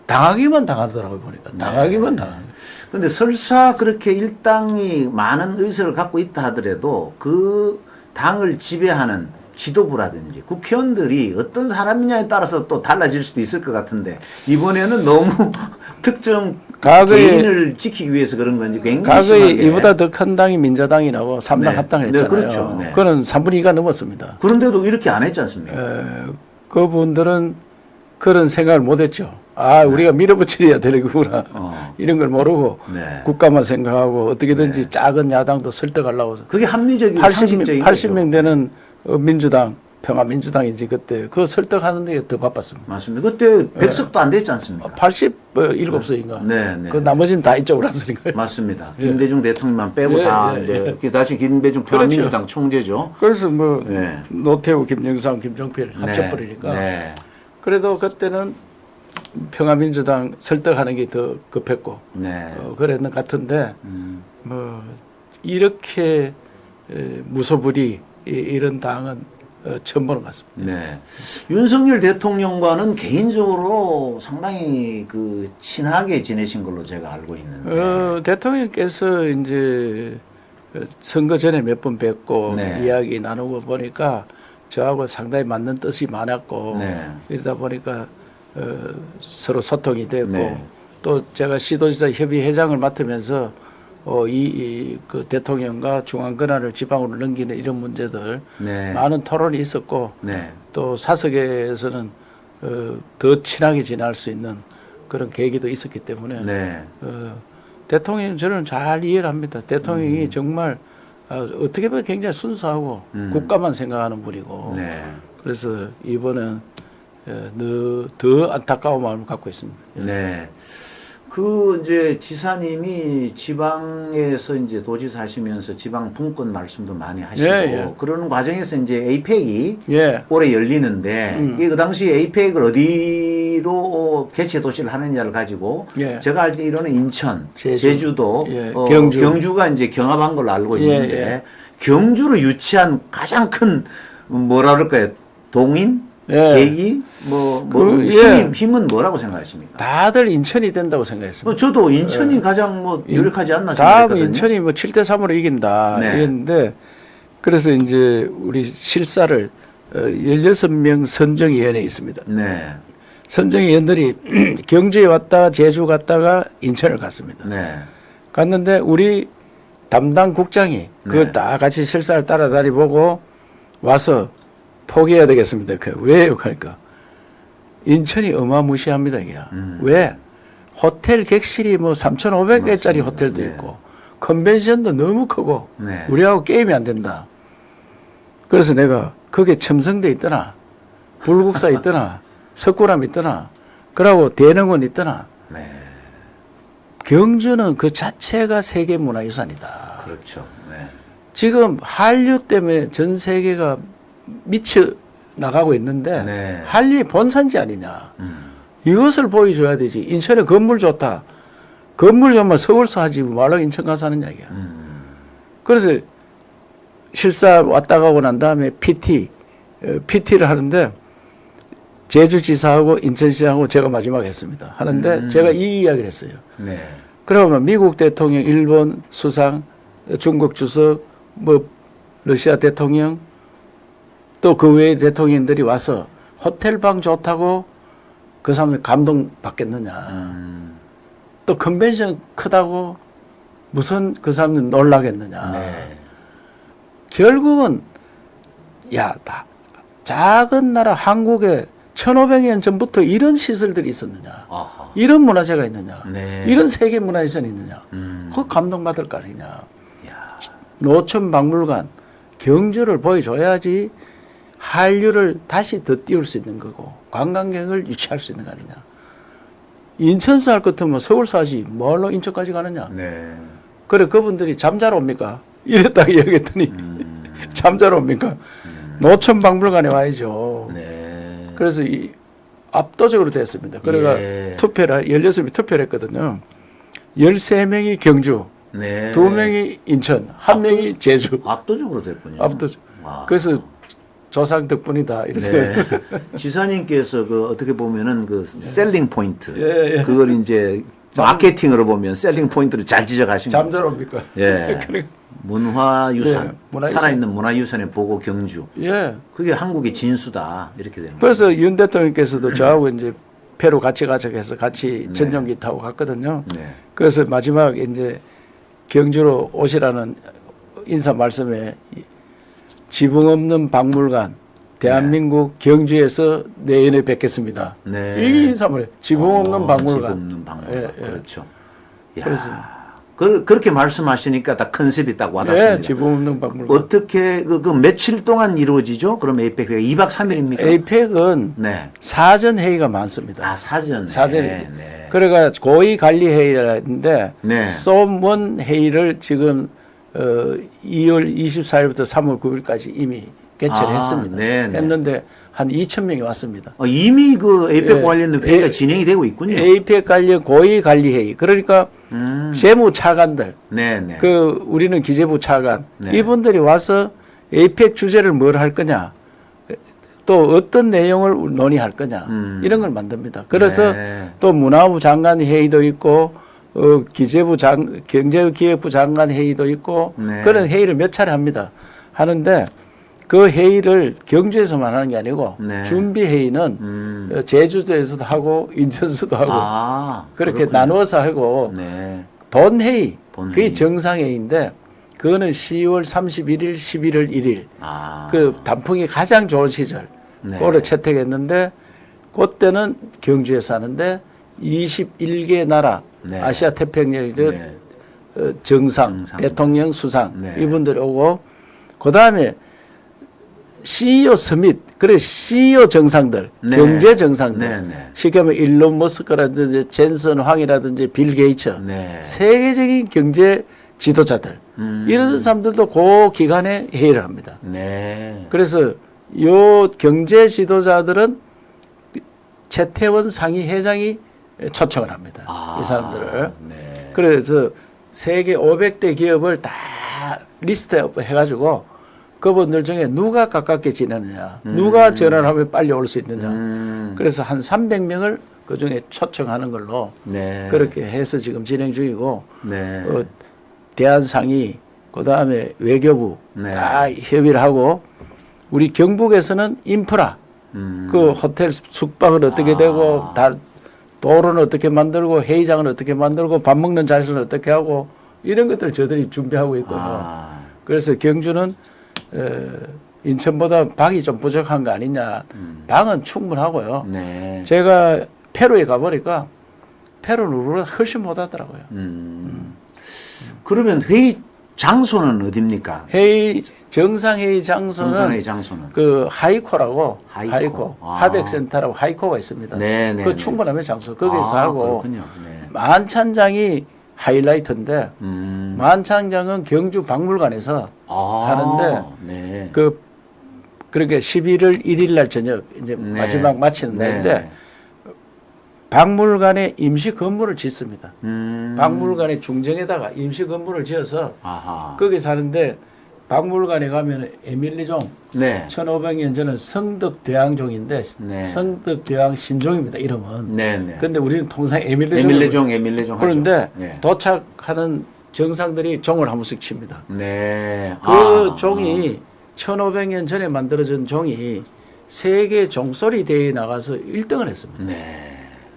당하기만 당하더라고요, 보니까. 당하기만 당하는. 근데 설사 그렇게 일당이 많은 의석을 갖고 있다 하더라도 그 당을 지배하는 지도부라든지 국회의원들이 어떤 사람이냐에 따라서 또 달라질 수도 있을 것 같은데 이번에는 너무 특정 개인을 지키기 위해서 그런 건지 굉장히 과거에 심하게. 이보다 더 큰 당이 민자당이라고 3당 네. 합당을 네, 했잖아요. 그렇죠. 네. 그거는 3분의 2가 넘었습니다. 그런데도 이렇게 안 했지 않습니까? 그분들은 그런 생각을 못했죠. 아, 우리가 밀어붙이려야 되는구나. 이런 걸 모르고 네. 국가만 생각하고 어떻게든지 작은 야당도 설득하려고. 그게 합리적이고 80, 상식적인 거죠. 80명 되는 민주당, 평화민주당이지 그때 그거 설득하는 데 더 바빴습니다. 맞습니다. 그때 100석도 안 됐지 않습니까? 87석인가. 네, 네. 그 나머지는 다 이쪽으로 왔으니까요. 맞습니다. 김대중 대통령만 빼고 예, 다 예, 이제 예. 그게 다시 김대중 평화민주당 총재죠. 그래서 뭐 네. 노태우, 김영삼, 김종필 합쳐버리니까. 네. 그래도 그때는 평화민주당 설득하는 게 더 급했고 네. 그랬는 것 같은데 뭐 이렇게 무소불위 이런 당은 처음 보는 것 같습니다. 네. 윤석열 대통령과는 개인적으로 상당히 그 친하게 지내신 걸로 제가 알고 있는데. 대통령께서 이제 선거 전에 몇 번 뵙고 네. 이야기 나누고 보니까 저하고 상당히 맞는 뜻이 많았고 네. 이러다 보니까 서로 소통이 됐고 네. 또 제가 시도지사 협의회장을 맡으면서 그 대통령과 중앙 권한을 지방으로 넘기는 이런 문제들 네. 많은 토론이 있었고 네. 또 사석에서는 더 친하게 지낼 수 있는 그런 계기도 있었기 때문에 네. 대통령 저는 잘 이해를 합니다. 대통령이 정말 어떻게 보면 굉장히 순수하고 국가만 생각하는 분이고 네. 그래서 이번엔 더 안타까운 마음을 갖고 있습니다. 네. 그 이제 지사님이 지방에서 이제 도지사 하시면서 지방 분권 말씀도 많이 하시고 예. 그러는 과정에서 이제 에이펙이 예. 올해 올해 열리는데 이게 그 당시 에이펙을 어디로 개최 도시를 하느냐를 가지고 예. 제가 알기로는 인천, 제주. 제주도, 예. 경주가 이제 경합한 걸로 알고 있는데 예. 경주를 유치한 가장 큰 뭐라 그럴까요? 동인? 예. 계기? 힘은 뭐라고 생각하십니까? 다들 인천이 된다고 생각했습니다. 저도 인천이 가장 뭐 유력하지 않나 다음 생각했거든요. 인천이 뭐 7대3으로 이긴다 네. 이랬는데 그래서 이제 우리 실사를 16명 선정위원회 있습니다. 네. 선정위원들이 경주에 왔다가 제주 갔다가 인천을 갔습니다. 네. 갔는데 우리 담당 국장이 그걸 다 같이 실사를 따라다니 보고 와서 포기해야 되겠습니다. 왜요? 그러니까 인천이 어마무시합니다. 이게. 왜? 호텔 객실이 뭐 3,500개짜리 호텔도 있고 컨벤션도 너무 크고 네. 우리하고 게임이 안 된다. 그래서 내가 거기에 첨성대 있더나 불국사 있더나 석굴암 있더나 그러고 대릉원 있더나 네. 경주는 그 자체가 세계문화유산이다. 그렇죠. 네. 지금 한류 때문에 전 세계가 미쳐 나가고 있는데 네. 한류의 본산지 아니냐. 이것을 보여줘야 되지. 인천에 건물 좋다. 건물 정말 서울서 하지 말로 인천 가서 하는 이야기야. 그래서 실사 왔다 가고 난 다음에 PT를 하는데 제주지사하고 인천시장하고 제가 마지막에 했습니다. 하는데 제가 이 이야기를 했어요. 네. 그러면 미국 대통령, 일본 수상, 중국 주석, 뭐 러시아 대통령 또 그 외의 대통령들이 와서 호텔방 좋다고 그 사람들 감동받겠느냐. 또 컨벤션 크다고 무슨 그 사람들 놀라겠느냐. 네. 결국은 작은 나라 한국에 1500년 전부터 이런 시설들이 있었느냐. 아하. 이런 문화재가 있느냐. 네. 이런 세계 문화유산이 있느냐. 그거 감동받을 거 아니냐. 야. 노천 박물관, 경주를 보여줘야지 한류를 다시 더 띄울 수 있는 거고 관광객을 유치할 수 있는 거 아니냐. 인천서 할 것 같으면 서울서 하지 뭘로 인천까지 가느냐. 네. 그래 그분들이 잠자러 옵니까? 이랬다고 이야기했더니 잠자러 옵니까? 노천 박물관에 와야죠. 네. 그래서 압도적으로 됐습니다. 그래가 예. 16명이 투표를 했거든요. 13명이 경주, 네. 2명이 인천, 1명이 제주. 압도적으로 됐군요. 압도적. 와. 그래서 조상 덕분이다 이래서 네. 지사님께서 그 어떻게 보면은 그 셀링 포인트 예, 예. 그걸 이제 마케팅으로 보면 셀링 포인트를 잘 지적하신 거예요. 잠자로입니까? 예. 문화유산, 네, 문화유산. 살아있는 문화유산의 보고 경주. 예. 그게 한국의 진수다 이렇게 되는 거예요. 그래서 윤 대통령께서도 저하고 이제 페루 같이 가자해서 같이 네. 전용기 타고 갔거든요. 네. 그래서 마지막에 이제 경주로 오시라는 인사 말씀에 지붕 없는 박물관 대한민국 경주에서 내년에 뵙겠습니다. 네. 이 인사말이에요. 지붕 없는 박물관. 지붕 없는 박물관. 예, 예. 그렇죠. 야, 그래서- 그렇게 말씀하시니까 딱 컨셉이 딱 와닿습니다. 예, 지붕 없는 박물관. 어떻게 그 며칠 동안 이루어지죠? 그럼 에이펙 2박 3일입니까? 에이펙은 네. 사전 회의가 많습니다. 아, 사전. 사전 네, 회의. 네. 그래가 고위 관리 회의라 했는데 네. 솜원 회의를 지금 2월 24일부터 3월 9일까지 이미 개최했습니다. 네, 네. 했는데 한 2,000명이 왔습니다. 이미 그 에이펙 예. 관련된 회의가 예. 진행이 되고 있군요. 에이펙 관련 고위 관리 회의. 그러니까 세무 차관들, 네, 네. 그 우리는 기재부 차관 네. 이분들이 와서 에이펙 주제를 뭘 할 거냐, 또 어떤 내용을 논의할 거냐 이런 걸 만듭니다. 그래서 네. 또 문화부 장관 회의도 있고 기재부 경제기획부 장관 회의도 있고 네. 그런 회의를 몇 차례 합니다. 하는데 그 회의를 경주에서만 하는 게 아니고 네. 준비 회의는 제주도에서도 하고 인천서도 하고 아, 그렇게 그렇군요. 나누어서 하고 네. 본회의 본회의. 그게 정상회의인데 그거는 10월 31일, 11월 1일 아. 그 단풍이 가장 좋은 시절 네. 그거를 채택했는데 그때는 경주에서 하는데 21개 나라 네. 아시아 태평양 네. 정상, 정상. 대통령 수상 네. 이분들이 오고 그다음에 CEO 서밋 그래 CEO 정상들 네. 경제 정상들 네, 네. 쉽게 하면 일론 머스크라든지 젠슨 황이라든지 빌 게이츠 네. 세계적인 경제 지도자들 이런 사람들도 그 기간에 회의를 합니다. 네. 그래서 요 경제 지도자들은 최태원 상위 회장이 초청을 합니다. 이 사람들을. 네. 그래서 세계 500대 기업을 다 리스트업 해가지고 그분들 중에 누가 가깝게 지내느냐, 누가 전화를 하면 빨리 올 수 있느냐. 그래서 한 300명을 그 중에 초청하는 걸로 네. 그렇게 해서 지금 진행 중이고 네. 대한상의 그다음에 외교부 네. 다 협의를 하고 우리 경북에서는 인프라 그 호텔 숙박은 어떻게 되고 다 도로는 어떻게 만들고 회의장은 어떻게 만들고 밥 먹는 자리는 어떻게 하고 이런 것들 저들이 준비하고 있거든요. 아. 그래서 경주는 인천보다 방이 좀 부족한 거 아니냐. 방은 충분하고요. 네. 제가 페루에 가보니까 페루는 우리보다 훨씬 못하더라고요. 그러면 회의 장소는 어디입니까? 회의 정상회의 장소는 정상회의 장소는. 그 하이코라고 하이코. 하이코 아. 하백센터라고 하이코가 있습니다. 네, 네, 그 네. 충분하면 장소 거기서 아, 하고 그렇군요. 네. 만찬장이 하이라이트인데 만찬장은 경주 박물관에서 아, 하는데 네. 그렇게 11월 1일 날 저녁 이제 네. 마지막 마치는 네. 날인데 박물관에 임시 건물을 짓습니다. 음. 박물관의 중정에다가 임시 건물을 지어서 아하. 거기 사는데 박물관에 가면 에밀리종 네. 1500년 전은 성덕대왕종인데 네. 성덕대왕 신종입니다. 이름은. 네, 네. 근데 우리는 통상 에밀리종. 에밀레종 하죠. 그런데 네. 도착하는 정상들이 종을 한 번씩 칩니다. 네. 그 종이 1500년 전에 만들어진 종이 세계 종소리 대회에 나가서 1등을 했습니다. 네.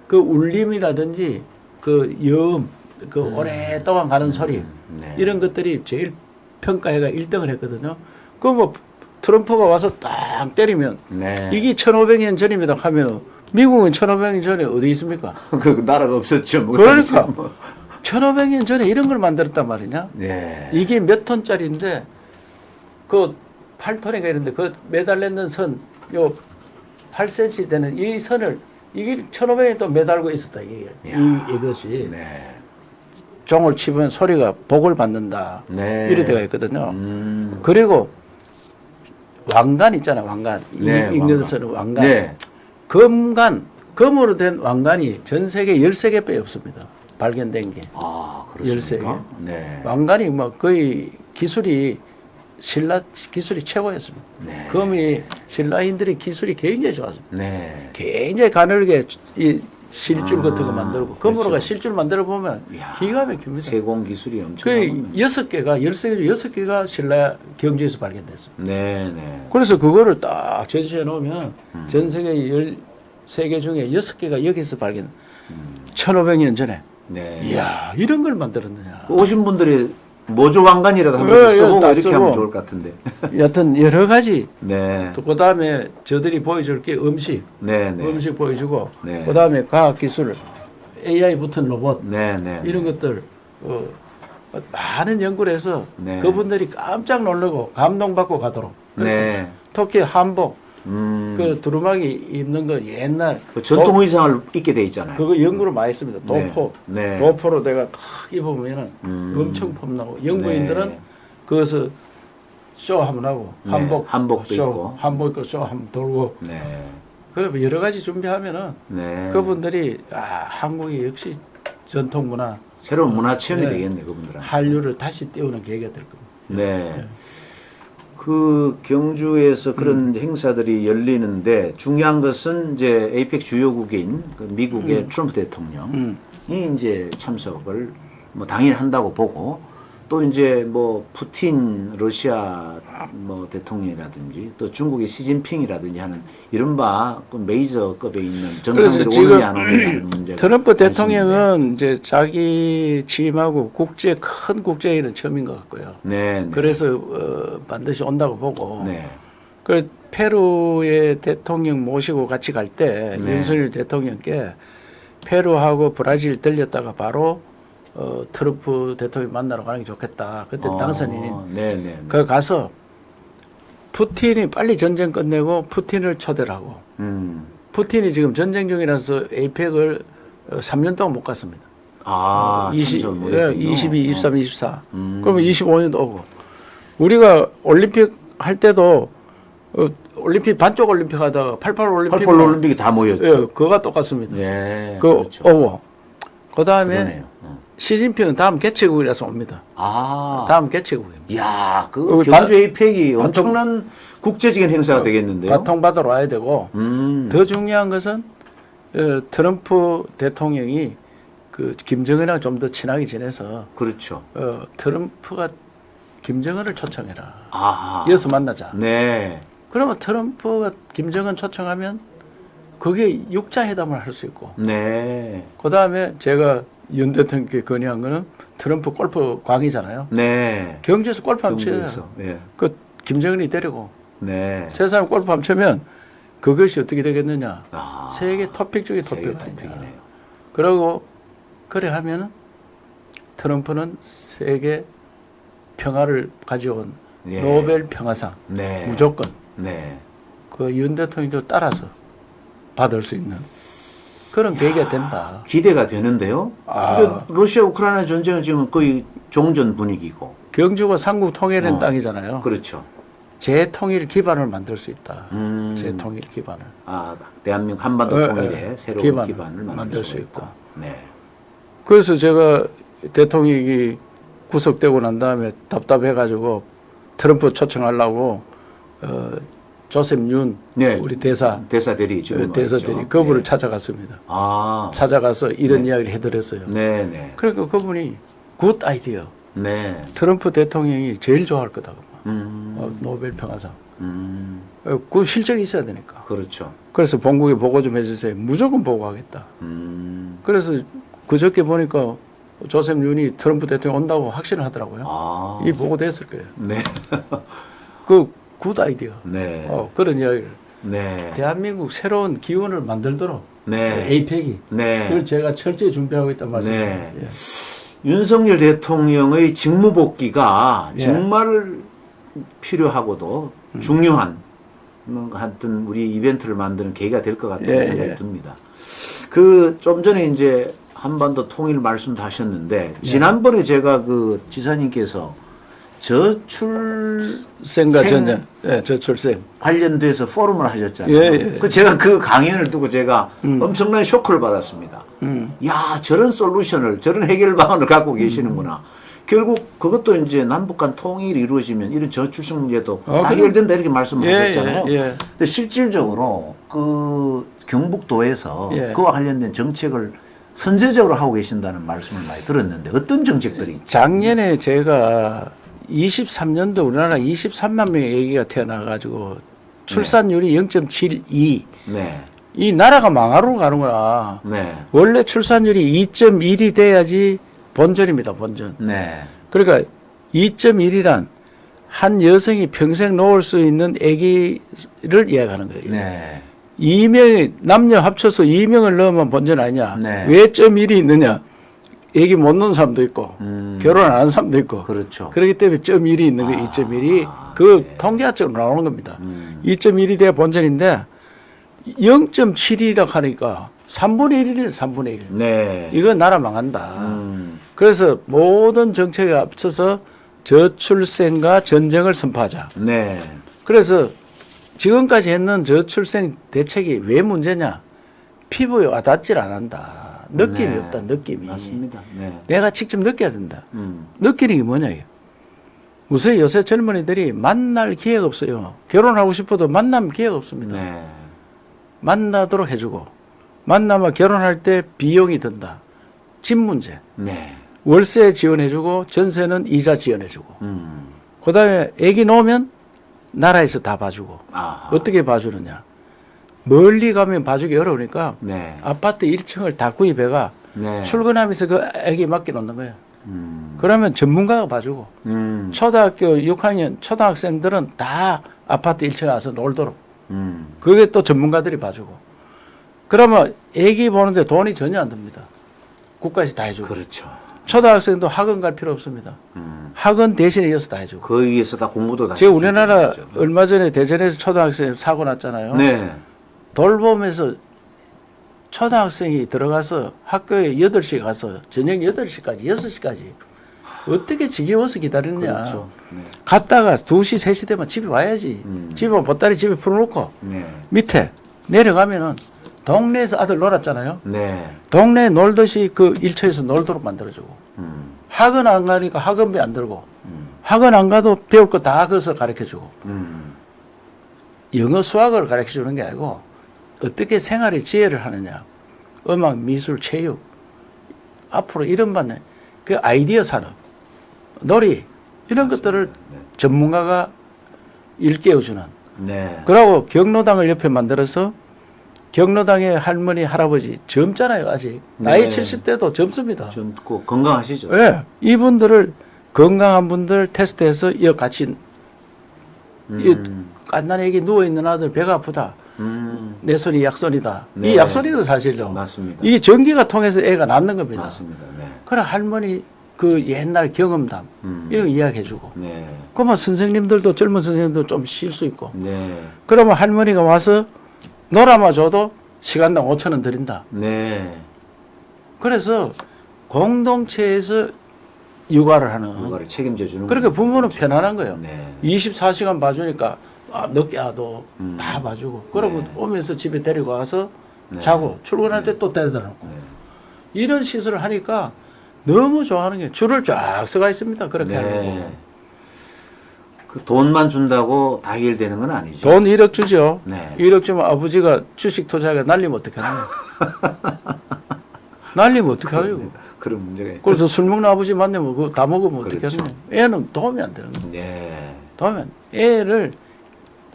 그 울림이라든지 그 여음, 그 오랫동안 가는 소리 네. 이런 것들이 제일 평가해가 1등을 했거든요. 그 뭐 트럼프가 와서 딱 때리면 네. 이게 1500년 전입니다 하면 미국은 1500년 전에 어디 있습니까? 그 나라가 없었죠. 뭐. 그러니까 뭐. 1500년 전에 이런 걸 만들었단 말이냐? 네. 이게 몇 톤짜리인데 그 8톤인가 이런데 그 매달렸는 선 요 8cm 되는 이 선을 이게 1500년에 또 매달고 있었다 이게 이것이 네. 종을 치면 소리가 복을 받는다 네. 이런 데가 있거든요. 그리고 왕관 있잖아요. 왕관 네, 인근선은 왕관. 네. 금으로 된 왕관이 전 세계 13개밖에 없습니다. 발견된 게. 아, 그렇습니까? 13개. 네. 왕관이 뭐 거의 기술이 신라 기술이 최고였습니다. 네. 금이 신라인들의 기술이 굉장히 좋았습니다. 네. 굉장히 가늘게 이 실줄 같은 거 만들고 금으로가 그렇죠. 실줄 만들어 보면 이야, 기가 막힙니다. 세공 기술이 엄청. 그 6개가 6개가 신라 경주에서 발견됐습니다. 네, 네. 그래서 그거를 딱 전시해 놓으면 전 세계 13개 중에 6개가 여기서 발견. 1500년 전에. 네. 이야, 이런 걸 만들었느냐. 그 오신 분들이 모조왕관이라도 한 예, 번씩 예, 써보고 다 이렇게 쓰고. 하면 좋을 것 같은데. 여하튼 여러 가지. 네. 또 그다음에 저들이 보여줄 게 음식. 네, 네. 음식 보여주고 네. 그다음에 과학기술, AI 붙은 로봇 네, 네. 이런 것들 많은 연구를 해서 네. 그분들이 깜짝 놀라고 감동받고 가도록. 네. 특히 한복 그 그 두루마기 입는 거 옛날 전통 의상을 입게 돼 있잖아요. 그거 연구를 많이 했습니다. 도포. 네. 도포로 내가 탁 입으면은 엄청 폼나고 영부인들은 네. 거기서 쇼 한번 하고 네, 쇼, 한복도 입고. 한복 입고 쇼 한번 돌고 네. 그래 여러 가지 준비하면은 네. 그분들이 한국이 역시 전통 문화 새로운 문화 체험이 네. 되겠네, 그분들한테. 한류를 다시 띄우는 계기가 될 겁니다. 네. 그 경주에서 그런 행사들이 열리는데 중요한 것은 이제 에이펙 주요국인 그 미국의 트럼프 대통령이 이제 참석을 뭐 당연히 한다고 보고 또 이제 뭐 푸틴 러시아 뭐 대통령이라든지 또 중국의 시진핑이라든지 하는 이른바 그 메이저급에 있는 정상들이 지금 오느냐 안 오느냐는 문제가 트럼프 관심인데. 대통령은 이제 자기 취임하고 큰 국제회의는 처음인 것 같고요. 네, 네. 그래서 반드시 온다고 보고 네. 그 페루의 대통령 모시고 같이 갈 때 네. 윤석열 대통령께 페루하고 브라질 들렸다가 바로 트럼프 대통령 만나러 가는 게 좋겠다. 그때 당선인이 네, 네. 그 가서 푸틴이 빨리 전쟁 끝내고 푸틴을 초대를 하고 푸틴이 지금 전쟁 중이라서 에이펙을 3년 동안 못 갔습니다. 아, 22, 못 22, 23, 24. 그러면 25년도 오고. 우리가 올림픽 할 때도 올림픽 반쪽 올림픽 하다가 88 올림픽 88 올림픽이 다 모였죠. 예, 그거가 똑같습니다. 예, 그 그렇죠. 오고. 그다음에 그러네요. 시진핑은 다음 개최국이라서 옵니다. 아, 다음 개최국입니다. 야, 그 어, 경주 에이펙이 바통- 엄청난 국제적인 행사가 되겠는데요. 바통 받으러 와야 되고 더 중요한 것은 트럼프 대통령이 그 김정은이랑 좀 더 친하게 지내서 그렇죠. 트럼프가 김정은을 초청해라. 아, 이어서 만나자. 네, 그러면 트럼프가 김정은 초청하면 그게 육자 회담을 할 수 있고 네, 그 다음에 제가 윤 대통령께 건의한 거는 트럼프 골프 광이잖아요. 네. 경주에서 골프 한번 쳐요. 경주에서, 네, 그 김정은이 데리고 네. 세 사람 골프 한번 치면 그것이 어떻게 되겠느냐. 아, 세계 토픽 중에 세계 토픽이냐. 토픽이네요. 그러고 그래 하면은 트럼프는 세계 평화를 가져온 예. 노벨 평화상 네, 무조건 네. 그 윤 대통령도 따라서 받을 수 있는 그런 계기가 된다. 기대가 되는데요. 아. 그러니까 러시아 우크라이나 전쟁은 지금 거의 종전 분위기고. 경주가 삼국 통일된 땅이잖아요. 그렇죠. 재통일 기반을 만들 수 있다. 음. 재통일 기반을. 아, 대한민국 한반도 통일에 새로운 기반을 만들 수 있고. 네. 그래서 제가 대통령이 구속되고 난 다음에 답답해가지고 트럼프 초청하려고 조셉 윤 네. 우리 대사 대사들이 지금 대사들이 그분을 찾아갔습니다. 아, 찾아가서 이런 이야기를 해드렸어요. 네, 네, 그러니까 그분이 굿 아이디어. 네. 트럼프 대통령이 제일 좋아할 거다. 음, 노벨 평화상. 음, 그 실적이 있어야 되니까. 그렇죠. 그래서 본국에 보고 좀 해주세요. 무조건 보고하겠다. 그래서 그저께 보니까 조셉 윤이 트럼프 대통령 온다고 확신을 하더라고요. 아, 이 보고 됐을 거예요. 네, 그 굿 아이디어. 네, 그런 이야기를. 네, 대한민국 새로운 기운을 만들도록 네, 에이펙이. 네. 그걸 제가 철저히 준비하고 있단 말씀이에요. 네. 예. 윤석열 대통령의 직무 복귀가 예. 정말 필요하고도 중요한 하여튼 우리 이벤트를 만드는 계기가 될 것 같다는 예, 생각이 예. 듭니다. 그 좀 전에 이제 한반도 통일 말씀도 하셨는데 지난번에 제가 그 지사님께서 생과 생- 전쟁, 저출생. 관련돼서 포럼을 하셨잖아요. 예, 예. 그 제가 그 강연을 두고 제가 엄청난 쇼크를 받았습니다. 야, 저런 솔루션을, 저런 해결 방안을 갖고 계시는구나. 결국 그것도 이제 남북 간 통일이 이루어지면 이런 저출생 문제도 다 그럼- 해결된다 이렇게 말씀하셨잖아요. 예, 예. 근데 실질적으로 그 경북도에서 예. 그와 관련된 정책을 선제적으로 하고 계신다는 말씀을 많이 들었는데 어떤 정책들이 있죠? 작년에 제가 23년도 우리나라 23만 명의 아기가 태어나가지고 출산율이 0.72. 네. 이 나라가 망하러 가는 거야. 네. 원래 출산율이 2.1이 돼야지 본전입니다, 본전. 네. 그러니까 2.1이란 한 여성이 평생 놓을 수 있는 아기를 이야기하는 거예요. 네. 2명이 남녀 합쳐서 2명을 넣으면 본전 아니냐. 네. 왜 1.1이 있느냐. 아기 못 낳는 사람도 있고 결혼 안 한 사람도 있고 그렇죠. 그렇기 때문에 0.1이 있는 거예요. 2.1이 그 통계학적으로 나오는 겁니다. 2.1이 돼야 본전인데 0.7이라고 하니까 3분의 1이래요. 3분의 1. 네. 이거 나라 망한다. 그래서 모든 정책에 앞서서 저출생과 전쟁을 선포하자. 네. 그래서 지금까지 했는 저출생 대책이 왜 문제냐? 피부에 와닿질 않는다. 느낌이 네. 없다. 느낌이. 맞습니다. 네. 내가 직접 느껴야 된다. 느끼는 게 뭐냐 이게. 우선 요새 젊은이들이 만날 기회가 없어요. 결혼하고 싶어도 만남 기회가 없습니다. 네. 만나도록 해주고 만나면 결혼할 때 비용이 든다. 집 문제. 네. 월세 지원해주고 전세는 이자 지원해주고 그다음에 애기 놓으면 나라에서 다 봐주고 아하. 어떻게 봐주느냐. 멀리 가면 봐주기 어려우니까 네. 아파트 1층을 다 구입해가 네. 출근하면서 그 애기 맡겨놓는 거예요. 그러면 전문가가 봐주고 초등학교 6학년 초등학생들은 다 아파트 1층에 와서 놀도록 그게 또 전문가들이 봐주고 그러면 애기 보는데 돈이 전혀 안 듭니다. 국가에서 다 해주고 그렇죠. 초등학생도 학원 갈 필요 없습니다. 학원 대신에 이어서 다 해주고 거기에서 다 공부도 다 제가 시키고 우리나라 그러죠. 얼마 전에 대전에서 초등학생 사고 났잖아요. 네. 돌봄에서 초등학생이 들어가서 학교에 8시에 가서 저녁 8시까지 6시까지 어떻게 지겨워서 기다리느냐. 그렇죠. 네. 갔다가 2시 3시 되면 집에 와야지. 집에 오면 보따리 집에 풀어놓고 네. 밑에 내려가면은 동네에서 아들 놀았잖아요. 네. 동네에 놀듯이 그 일처에서 놀도록 만들어주고 학원 안 가니까 학원비 안 들고 학원 안 가도 배울 거 다 거기서 가르쳐주고 영어 수학을 가르쳐주는 게 아니고 어떻게 생활의 지혜를 하느냐 음악 미술 체육 앞으로 이런 반에 그 아이디어 산업 놀이 이런 것들을 전문가가 일깨워주는 네. 그러고 경로당을 옆에 만들어서 경로당의 할머니 할아버지 젊잖아요 아직 나이 네. 70대도 젊습니다. 젊고 건강하시죠? 예, 이분들을 건강한 분들 테스트해서 이 같이 이 깐난히 여기 누워 있는 아들 배가 아프다. 내 손이 약손이다. 네. 이 약손이도 사실요. 맞습니다. 이게 전기가 통해서 애가 낳는 겁니다. 맞습니다. 네. 그래 할머니 그 옛날 경험담 이런 거 이야기해주고. 네. 그러면 선생님들도 젊은 선생님도 좀 쉴 수 있고. 네. 그러면 할머니가 와서 놀아마 줘도 시간당 5,000원 드린다. 네. 그래서 공동체에서 육아를 하는. 그거를 책임져 주는 그러니까 거죠. 부모는 편안한 거예요. 네. 24시간 봐주니까 늦게 와도 다 봐주고. 그러면 오면서 집에 데리고 와서 네. 자고 출근할 때 또 데려다 놓고. 이런 시설을 하니까 너무 좋아하는 게 줄을 쫙 서가 있습니다. 그렇게 하려고. 네. 그 돈만 준다고 다 해결되는 건 아니죠. 돈 1억 주죠. 네. 1억 주면 아버지가 주식 투자가 날리면 어떻게 하나요? 날리면 어떻게 하려고? 그런 문제가 있 그래서 술 먹는 아버지 만나면 그거 다 먹으면 어떻게 그렇죠. 하냐? 애는 도움이 안 되는 거예요. 네. 도움이 애를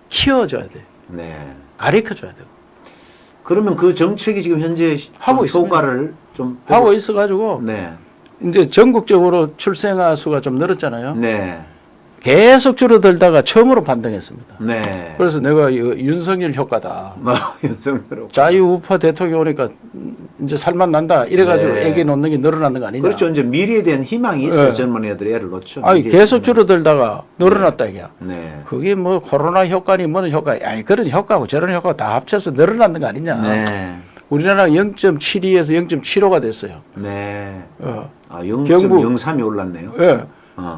키워줘야 돼. 네. 가르쳐줘야 되고. 그러면 그 정책이 지금 현재 하고 좀 있습니다. 효과를 좀 하고 있어가지고 네. 이제 전국적으로 출생아 수가 좀 늘었잖아요. 네. 계속 줄어들다가 처음으로 반등했습니다. 네. 그래서 내가 이거 윤석열 효과다. 윤석열 자유우파 대통령 오니까 이제 살만 난다. 이래가지고 네. 애기 놓는 게 늘어나는 거 아니냐. 그렇죠. 이제 미래에 대한 희망이 있어요. 네. 젊은 애들이 애를 놓죠. 아니 미래에 계속 대한 줄어들다가 늘어났다 이게야. 네. 그게 뭐 코로나 효과니 뭐는 효과, 아니 그런 효과하고 저런 효과가 다 합쳐서 늘어나는 거 아니냐. 네. 우리나라가 0.72에서 0.75가 됐어요. 네. 아, 경북. 0.03이 올랐네요. 예.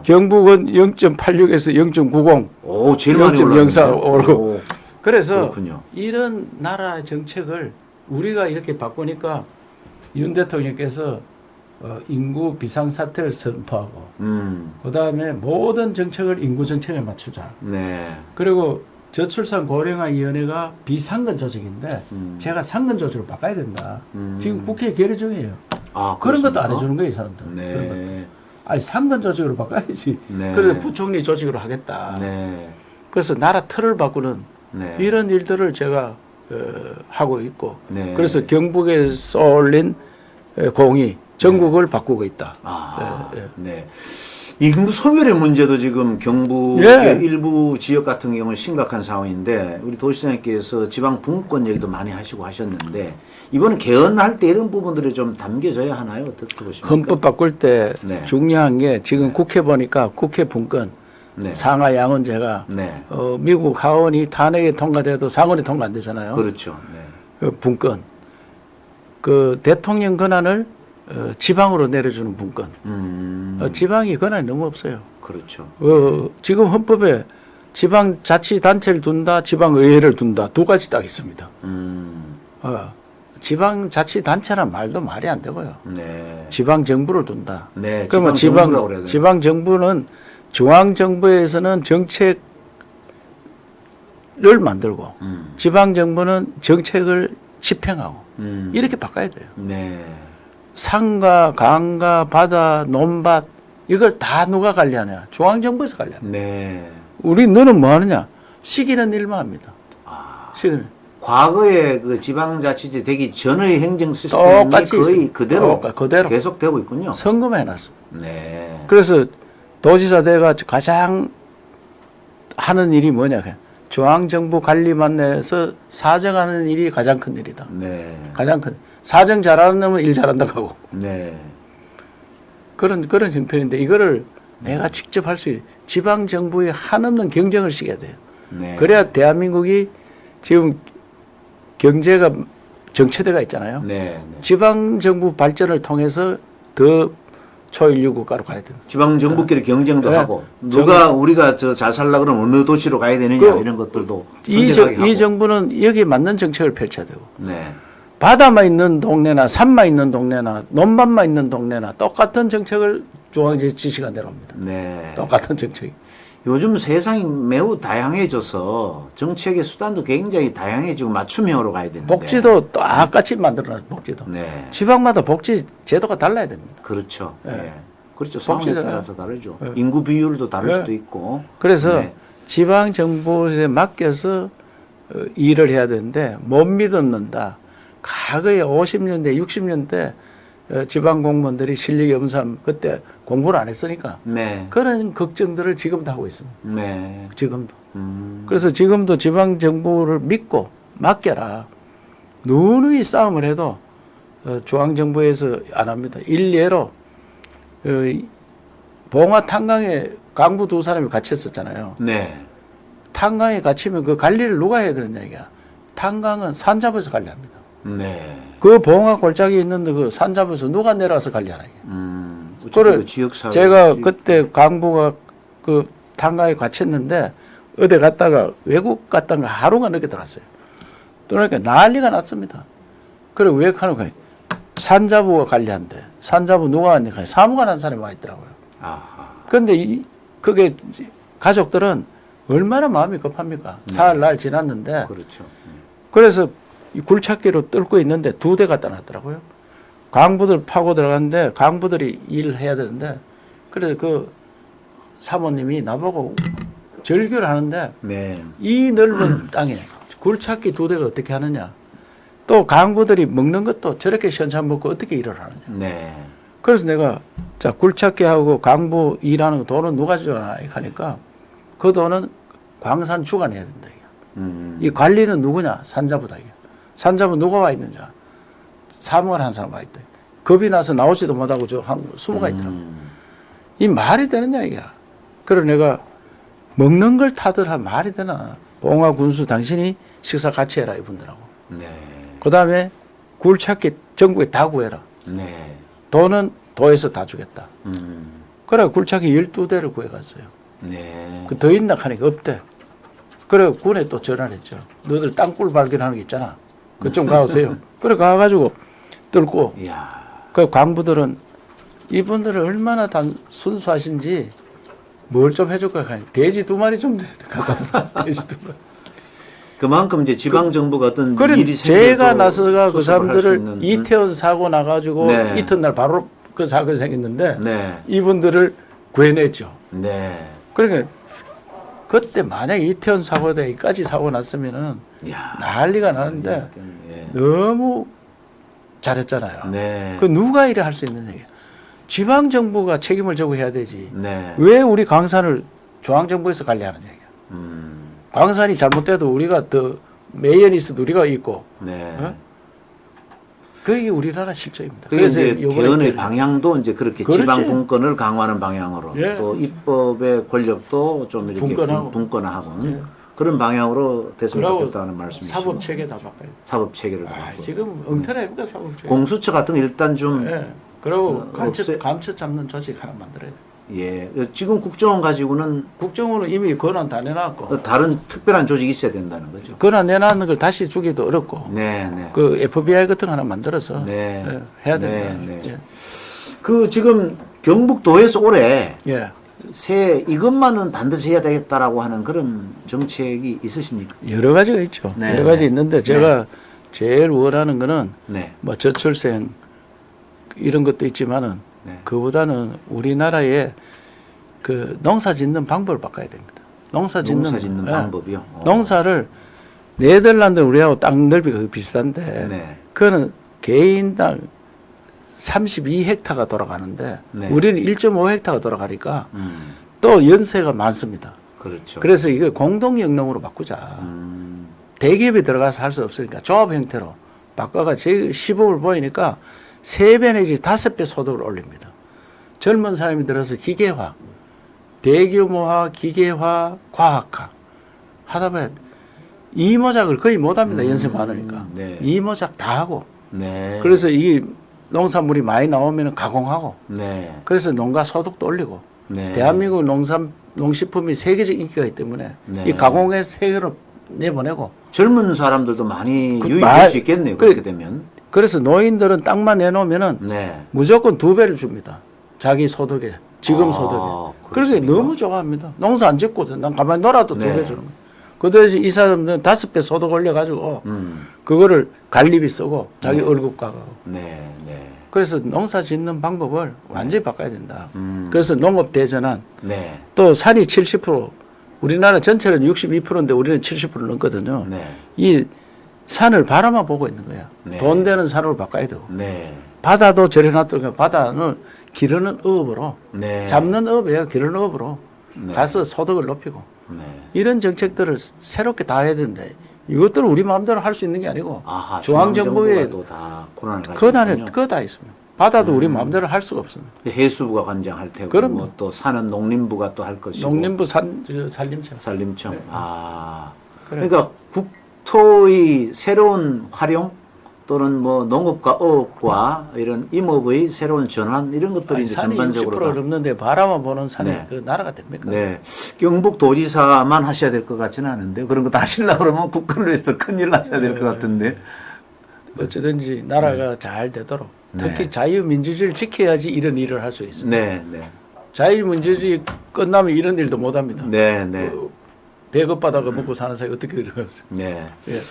경북은 0.86에서 0.90, 오, 제일 많이 0.04 올랐네요. 오르고. 오, 그래서 그렇군요. 이런 나라 정책을 우리가 이렇게 바꾸니까 윤 대통령께서 인구 비상사태를 선포하고 그다음에 모든 정책을 인구 정책에 맞추자. 네. 그리고 저출산 고령화위원회가 비상근 조직인데 제가 상근 조직으로 바꿔야 된다. 지금 국회에 결의 중이에요. 아, 그런 것도 그렇습니까? 안 해주는 거예요, 이 사람들. 네. 그런 것도. 아니 상근 조직으로 바꿔야지. 네. 그래서 부총리 조직으로 하겠다. 네. 그래서 나라 틀을 바꾸는 네. 이런 일들을 제가 하고 있고 네. 그래서 경북에 쏠린 공이 전국을 바꾸고 있다. 아, 예, 예. 네. 인구 소멸의 문제도 지금 경북의 예. 일부 지역 같은 경우는 심각한 상황인데 우리 도시장님께서 지방 분권 얘기도 많이 하시고 하셨는데 이번에 개헌할 때 이런 부분들이 좀 담겨져야 하나요? 어떻게 보십니까? 헌법 바꿀 때 네. 중요한 게 지금 국회 보니까 국회 분권 네. 상하 양원제가 네. 미국 하원이 탄핵이 통과돼도 상원이 통과 안 되잖아요. 그렇죠. 네. 그 분권 그 대통령 권한을 지방으로 내려주는 분권. 지방이 권한이 너무 없어요. 그렇죠. 지금 헌법에 지방자치단체를 둔다, 지방의회를 둔다 두 가지 딱 있습니다. 지방자치단체란 말도 말이 안 되고요. 네. 지방정부를 둔다. 네. 그러면 지방정부라고 그래야 돼요. 지방정부는 중앙정부에서는 정책을 만들고 지방정부는 정책을 집행하고 이렇게 바꿔야 돼요. 네. 산과 강과 바다, 논밭 이걸 다 누가 관리하냐? 중앙정부에서 관리하냐? 네. 우리 너는 뭐 하느냐? 시키는 일만 합니다. 시키는. 과거에 그 지방자치제 되기 전의 행정 시스템이 똑같이 거의 있습니다. 그대로 계속되고 있군요. 선거만 해놨습니다. 네. 그래서 도지사 돼가 가장 하는 일이 뭐냐? 중앙정부 관리만 내서 사정하는 일이 가장 큰 일이다. 네. 가장 큰. 사정 잘하는 놈은 일 잘한다고 하고. 네. 그런 형편인데 이거를 내가 직접 할 수 있는 지방정부에 한없는 경쟁을 시켜야 돼요. 네. 그래야 대한민국이 지금 경제가 정체돼가 있잖아요. 네. 네. 지방정부 발전을 통해서 더 초인류 국가로 가야 됩니다. 지방정부끼리 경쟁도 네. 하고 누가 우리가 저 잘 살라 그러면 어느 도시로 가야 되느냐 이런 것들도 선택하게 하고. 이 정부는 여기에 맞는 정책을 펼쳐야 되고 네. 바다만 있는 동네나 산만 있는 동네나 논밭만 있는 동네나 똑같은 정책을 중앙제 지시가 내려옵니다. 네. 똑같은 정책이. 요즘 세상이 매우 다양해져서 정책의 수단도 굉장히 다양해지고 맞춤형으로 가야 되는데. 복지도 똑같이 만들어놔 복지도. 네. 지방마다 복지 제도가 달라야 됩니다. 그렇죠. 네. 네. 그렇죠. 상황에 복지잖아요. 따라서 다르죠. 네. 인구 비율도 다를 네. 수도 있고. 그래서 네. 지방 정부에 맡겨서 일을 해야 되는데 못 믿었는다. 과거에 50년대, 60년대 지방 공무원들이 실력이 없으면 그때 공부를 안 했으니까 네. 그런 걱정들을 지금도 하고 있습니다. 네. 지금도. 그래서 지금도 지방 정부를 믿고 맡겨라. 누누이 싸움을 해도 중앙 정부에서 안 합니다. 일례로 봉화 탄광에 강부 두 사람이 갇혔었잖아요. 네. 탄광에 갇히면 그 관리를 누가 해야 되느냐 이게. 탄광은 산자부에서 관리합니다. 네. 그 봉화 골짜기에 있는 그 산자부에서 누가 내려와서 관리하나 이게. 그래 지역사회. 제가 그때 강부가 그 탄광에 갇혔는데 어디 갔다가 외국 갔다가 하루가 늦게 들어왔어요. 그러니까 난리가 났습니다. 그래 왜 하는 거예요? 산자부가 관리한대. 산자부 누가 왔냐? 사무관 한 사람이 와 있더라고요. 아하. 그런데 그게 가족들은 얼마나 마음이 급합니까? 사흘날 지났는데. 그렇죠. 그래서 이 굴착기로 뚫고 있는데 두 대 갖다 놨더라고요. 강부들 파고 들어갔는데 강부들이 일을 해야 되는데 그래서 그 사모님이 나보고 절규를 하는데 네. 이 넓은 땅에 굴착기 두 대가 어떻게 하느냐. 또 강부들이 먹는 것도 저렇게 시원찮 먹고 어떻게 일을 하느냐. 네. 그래서 내가 자 굴착기하고 강부 일하는 거 돈은 누가 주나 하니까 그 돈은 광산 주관해야 된다. 이 관리는 누구냐? 산자부다. 이게. 산자부 누가 와 있느냐? 사무관 한 사람 와 있다. 겁이 나서 나오지도 못하고 저 한 20가 있더라고. 이 말이 되느냐 이게. 그래서 내가 먹는 걸 타들하 말이 되나? 봉화 군수 당신이 식사 같이 해라 이분들하고. 네. 그 다음에 굴착기 전국에 다 구해라. 네. 돈은 도에서 다 주겠다. 음. 그래 굴착기 12대를 구해갔어요. 네. 그 더 있나 하니까 없대. 그래 군에 또 전화를 했죠. 너희들 땅굴 발견하는 게 있잖아. 그쪽 가오세요. 그래 가가지고 뚫고 이야. 그 광부들은 이분들은 얼마나 순수하신지 뭘 좀 해줄까? 돼지 2마리 좀 갖다 돼지 2마리. 그만큼 이제 지방 정부가 어떤 그래 일이 제가 생겨도 나서가 그 수습을 할수 사람들을 있는, 이태원 사고 나가지고 네. 이튿날 바로 그 사건이 생겼는데 네. 이분들을 구해냈죠. 네. 그러니까 그때 만약 이태원 사고까지 사고 났으면은 야. 난리가 나는데 예. 너무 잘했잖아요. 네. 그 누가 이래 할 수 있는 얘기야. 지방 정부가 책임을 져고 해야 되지. 네. 왜 우리 광산을 중앙 정부에서 관리하는 얘기야. 광산이 잘못돼도 우리가 더 매연이스도 우리가 있고. 네. 어? 그게 우리나라 실정입니다. 그래서 이제 요번에 개헌의 방향도 이제 그렇게 그렇지. 지방 분권을 강화하는 방향으로 예. 또 입법의 권력도 좀 이렇게 분권화하고는 예. 그런 방향으로 됐으면 그러고 좋겠다는 말씀이시고 사법 체계 다 바꿔야 돼. 사법 체계를 아, 바꾸고 지금 엉터리니까 사법 체계. 공수처 같은 거 일단 좀 예. 그리고 없애- 감춰 잡는 조직 하나 만들어야 돼. 예. 지금 국정원 가지고는 국정원은 이미 권한 다 내놨고 다른 특별한 조직이 있어야 된다는 거죠. 권한 내놨는 걸 다시 주기도 어렵고 네, 네. 그 FBI 같은 거 하나 만들어서 네. 예, 해야 된다. 네, 네. 예. 그 지금 경북도에서 올해 예. 새 이것만은 반드시 해야 되겠다라고 하는 그런 정책이 있으십니까? 여러 가지가 있죠. 네, 여러 가지 네. 있는데 제가 제일 원하는 거는 네. 뭐 저출생 이런 것도 있지만은 네. 그보다는 우리나라의 그 농사 짓는 방법을 바꿔야 됩니다. 농사 짓는 예. 방법이요. 농사를 네덜란드 우리하고 땅 넓이가 비슷한데 네. 그거는 개인당 32헥타가 돌아가는데 네. 우리는 1.5헥타가 돌아가니까 또 연세가 많습니다. 그렇죠. 그래서 이걸 공동영농으로 바꾸자. 대기업이 들어가서 할 수 없으니까 조합 형태로 바꿔가 제 시범을 보이니까 3배 내지 5배 소득을 올립니다. 젊은 사람이 들어서 기계화, 대규모화, 기계화, 과학화 하다 보면 이모작을 거의 못합니다. 연세 많으니까. 네. 이모작 다 하고. 네. 그래서 이 농산물이 많이 나오면 가공하고. 네. 그래서 농가 소득도 올리고. 네. 대한민국 농식품이 세계적 인기가 있기 때문에 네. 이 가공의 세계로 내보내고. 젊은 사람들도 많이 그 유입될 수 있겠네요. 그렇게 되면. 그래서 노인들은 땅만 내놓으면은 네. 무조건 2배를 줍니다. 자기 소득에, 지금 아, 소득에. 그렇게 그렇습니까? 너무 좋아합니다. 농사 안 짓고 난 가만히 놀아도 네. 2배 주는 거예요. 그 대신 이 사람들은 5배 소득 올려가지고 그거를 관리비 쓰고 자기 월급 가고. 네. 네. 그래서 농사 짓는 방법을 완전히 바꿔야 된다. 그래서 농업 대전환. 네. 또 산이 70%, 우리나라 전체는 62%인데 우리는 70% 넘거든요. 네. 이 산을 바라만 보고 있는 거야. 네. 돈 되는 산으로 바꿔야 되고. 네. 바다도 저래 놔두니까 바다는 기르는 어업으로, 네. 잡는 어업이에요. 기르는 어업으로 네. 가서 소득을 높이고. 네. 이런 정책들을 새롭게 다 해야 되는데 이것들을 우리 마음대로 할 수 있는 게 아니고 아하, 중앙정부의 또다 권한을 가지고 권한에 있군요. 그거 다 있습니다. 바다도 우리 마음대로 할 수가 없습니다. 해수부가 관장할 테고 그럼요. 뭐 또 산은 농림부가 또 할 것이고 농림부 산림청. 산림청. 네. 아. 그래. 그러니까 국토의 새로운 활용 또는 뭐 농업과 어업과 이런 임업의 새로운 전환 이런 것들이 이제 산이 전반적으로 60% 다 넘는데 바라만 보는 산이 네. 그 나라가 됩니까? 네. 경북도지사만 하셔야 될 것 같지는 않은데 그런 거 다 하시려고 그러면 국권을 위해서 큰일 하셔야 될 것 같은데. 어찌든지 나라가 잘 되도록 네. 특히 자유민주주의를 지켜야지 이런 일을 할 수 있습니다. 네, 네. 자유민주주의 끝나면 이런 일도 못 합니다. 네, 네. 배급받아가 먹고 사는 사람이 어떻게 그래요? 네. 예.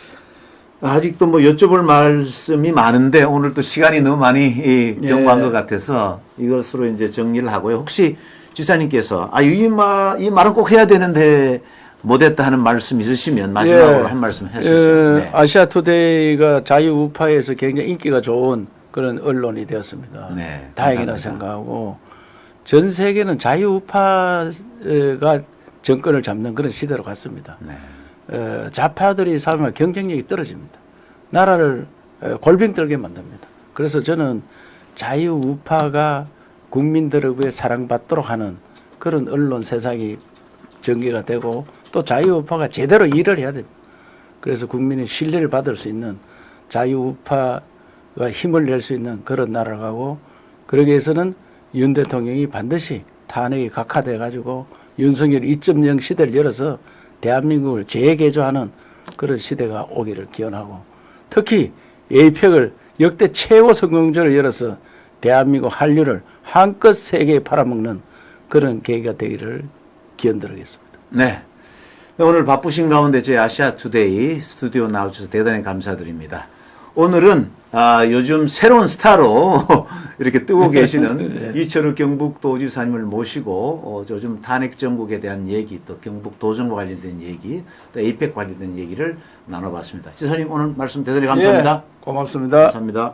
아직도 뭐 여쭤볼 말씀이 많은데 오늘 또 시간이 너무 많이 경과한 것 같아서 이것으로 이제 정리를 하고요. 혹시 지사님께서 이 말은 꼭 해야 되는데 못했다 하는 말씀 있으시면 마지막으로 한 말씀 해주시죠. 네. 아시아투데이가 자유우파에서 굉장히 인기가 좋은 그런 언론이 되었습니다. 네, 다행이라 감사합니다. 생각하고 전 세계는 자유우파가 정권을 잡는 그런 시대로 갔습니다. 네. 좌파들이 살면 경쟁력이 떨어집니다. 나라를 골병 떨게 만듭니다. 그래서 저는 자유우파가 국민들에게 사랑받도록 하는 그런 언론 세상이 전개가 되고 또 자유우파가 제대로 일을 해야 됩니다. 그래서 국민의 신뢰를 받을 수 있는 자유우파가 힘을 낼 수 있는 그런 나라를 가고 그러기 위해서는 윤 대통령이 반드시 탄핵이 각하돼 가지고 윤석열 2.0 시대를 열어서 대한민국을 재개조하는 그런 시대가 오기를 기원하고 특히 에이펙을 역대 최고 성공전을 열어서 대한민국 한류를 한껏 세계에 팔아먹는 그런 계기가 되기를 기원드리겠습니다. 네. 오늘 바쁘신 가운데 저희 아시아 투데이 스튜디오 나와주셔서 대단히 감사드립니다. 오늘은 요즘 새로운 스타로 이렇게 뜨고 계시는 이철우 경북도지사님을 모시고 요즘 탄핵 정국에 대한 얘기, 또 경북 도정과 관련된 얘기, 또 에이펙 관련된 얘기를 나눠봤습니다. 지사님 오늘 말씀 대단히 감사합니다. 예, 고맙습니다. 감사합니다.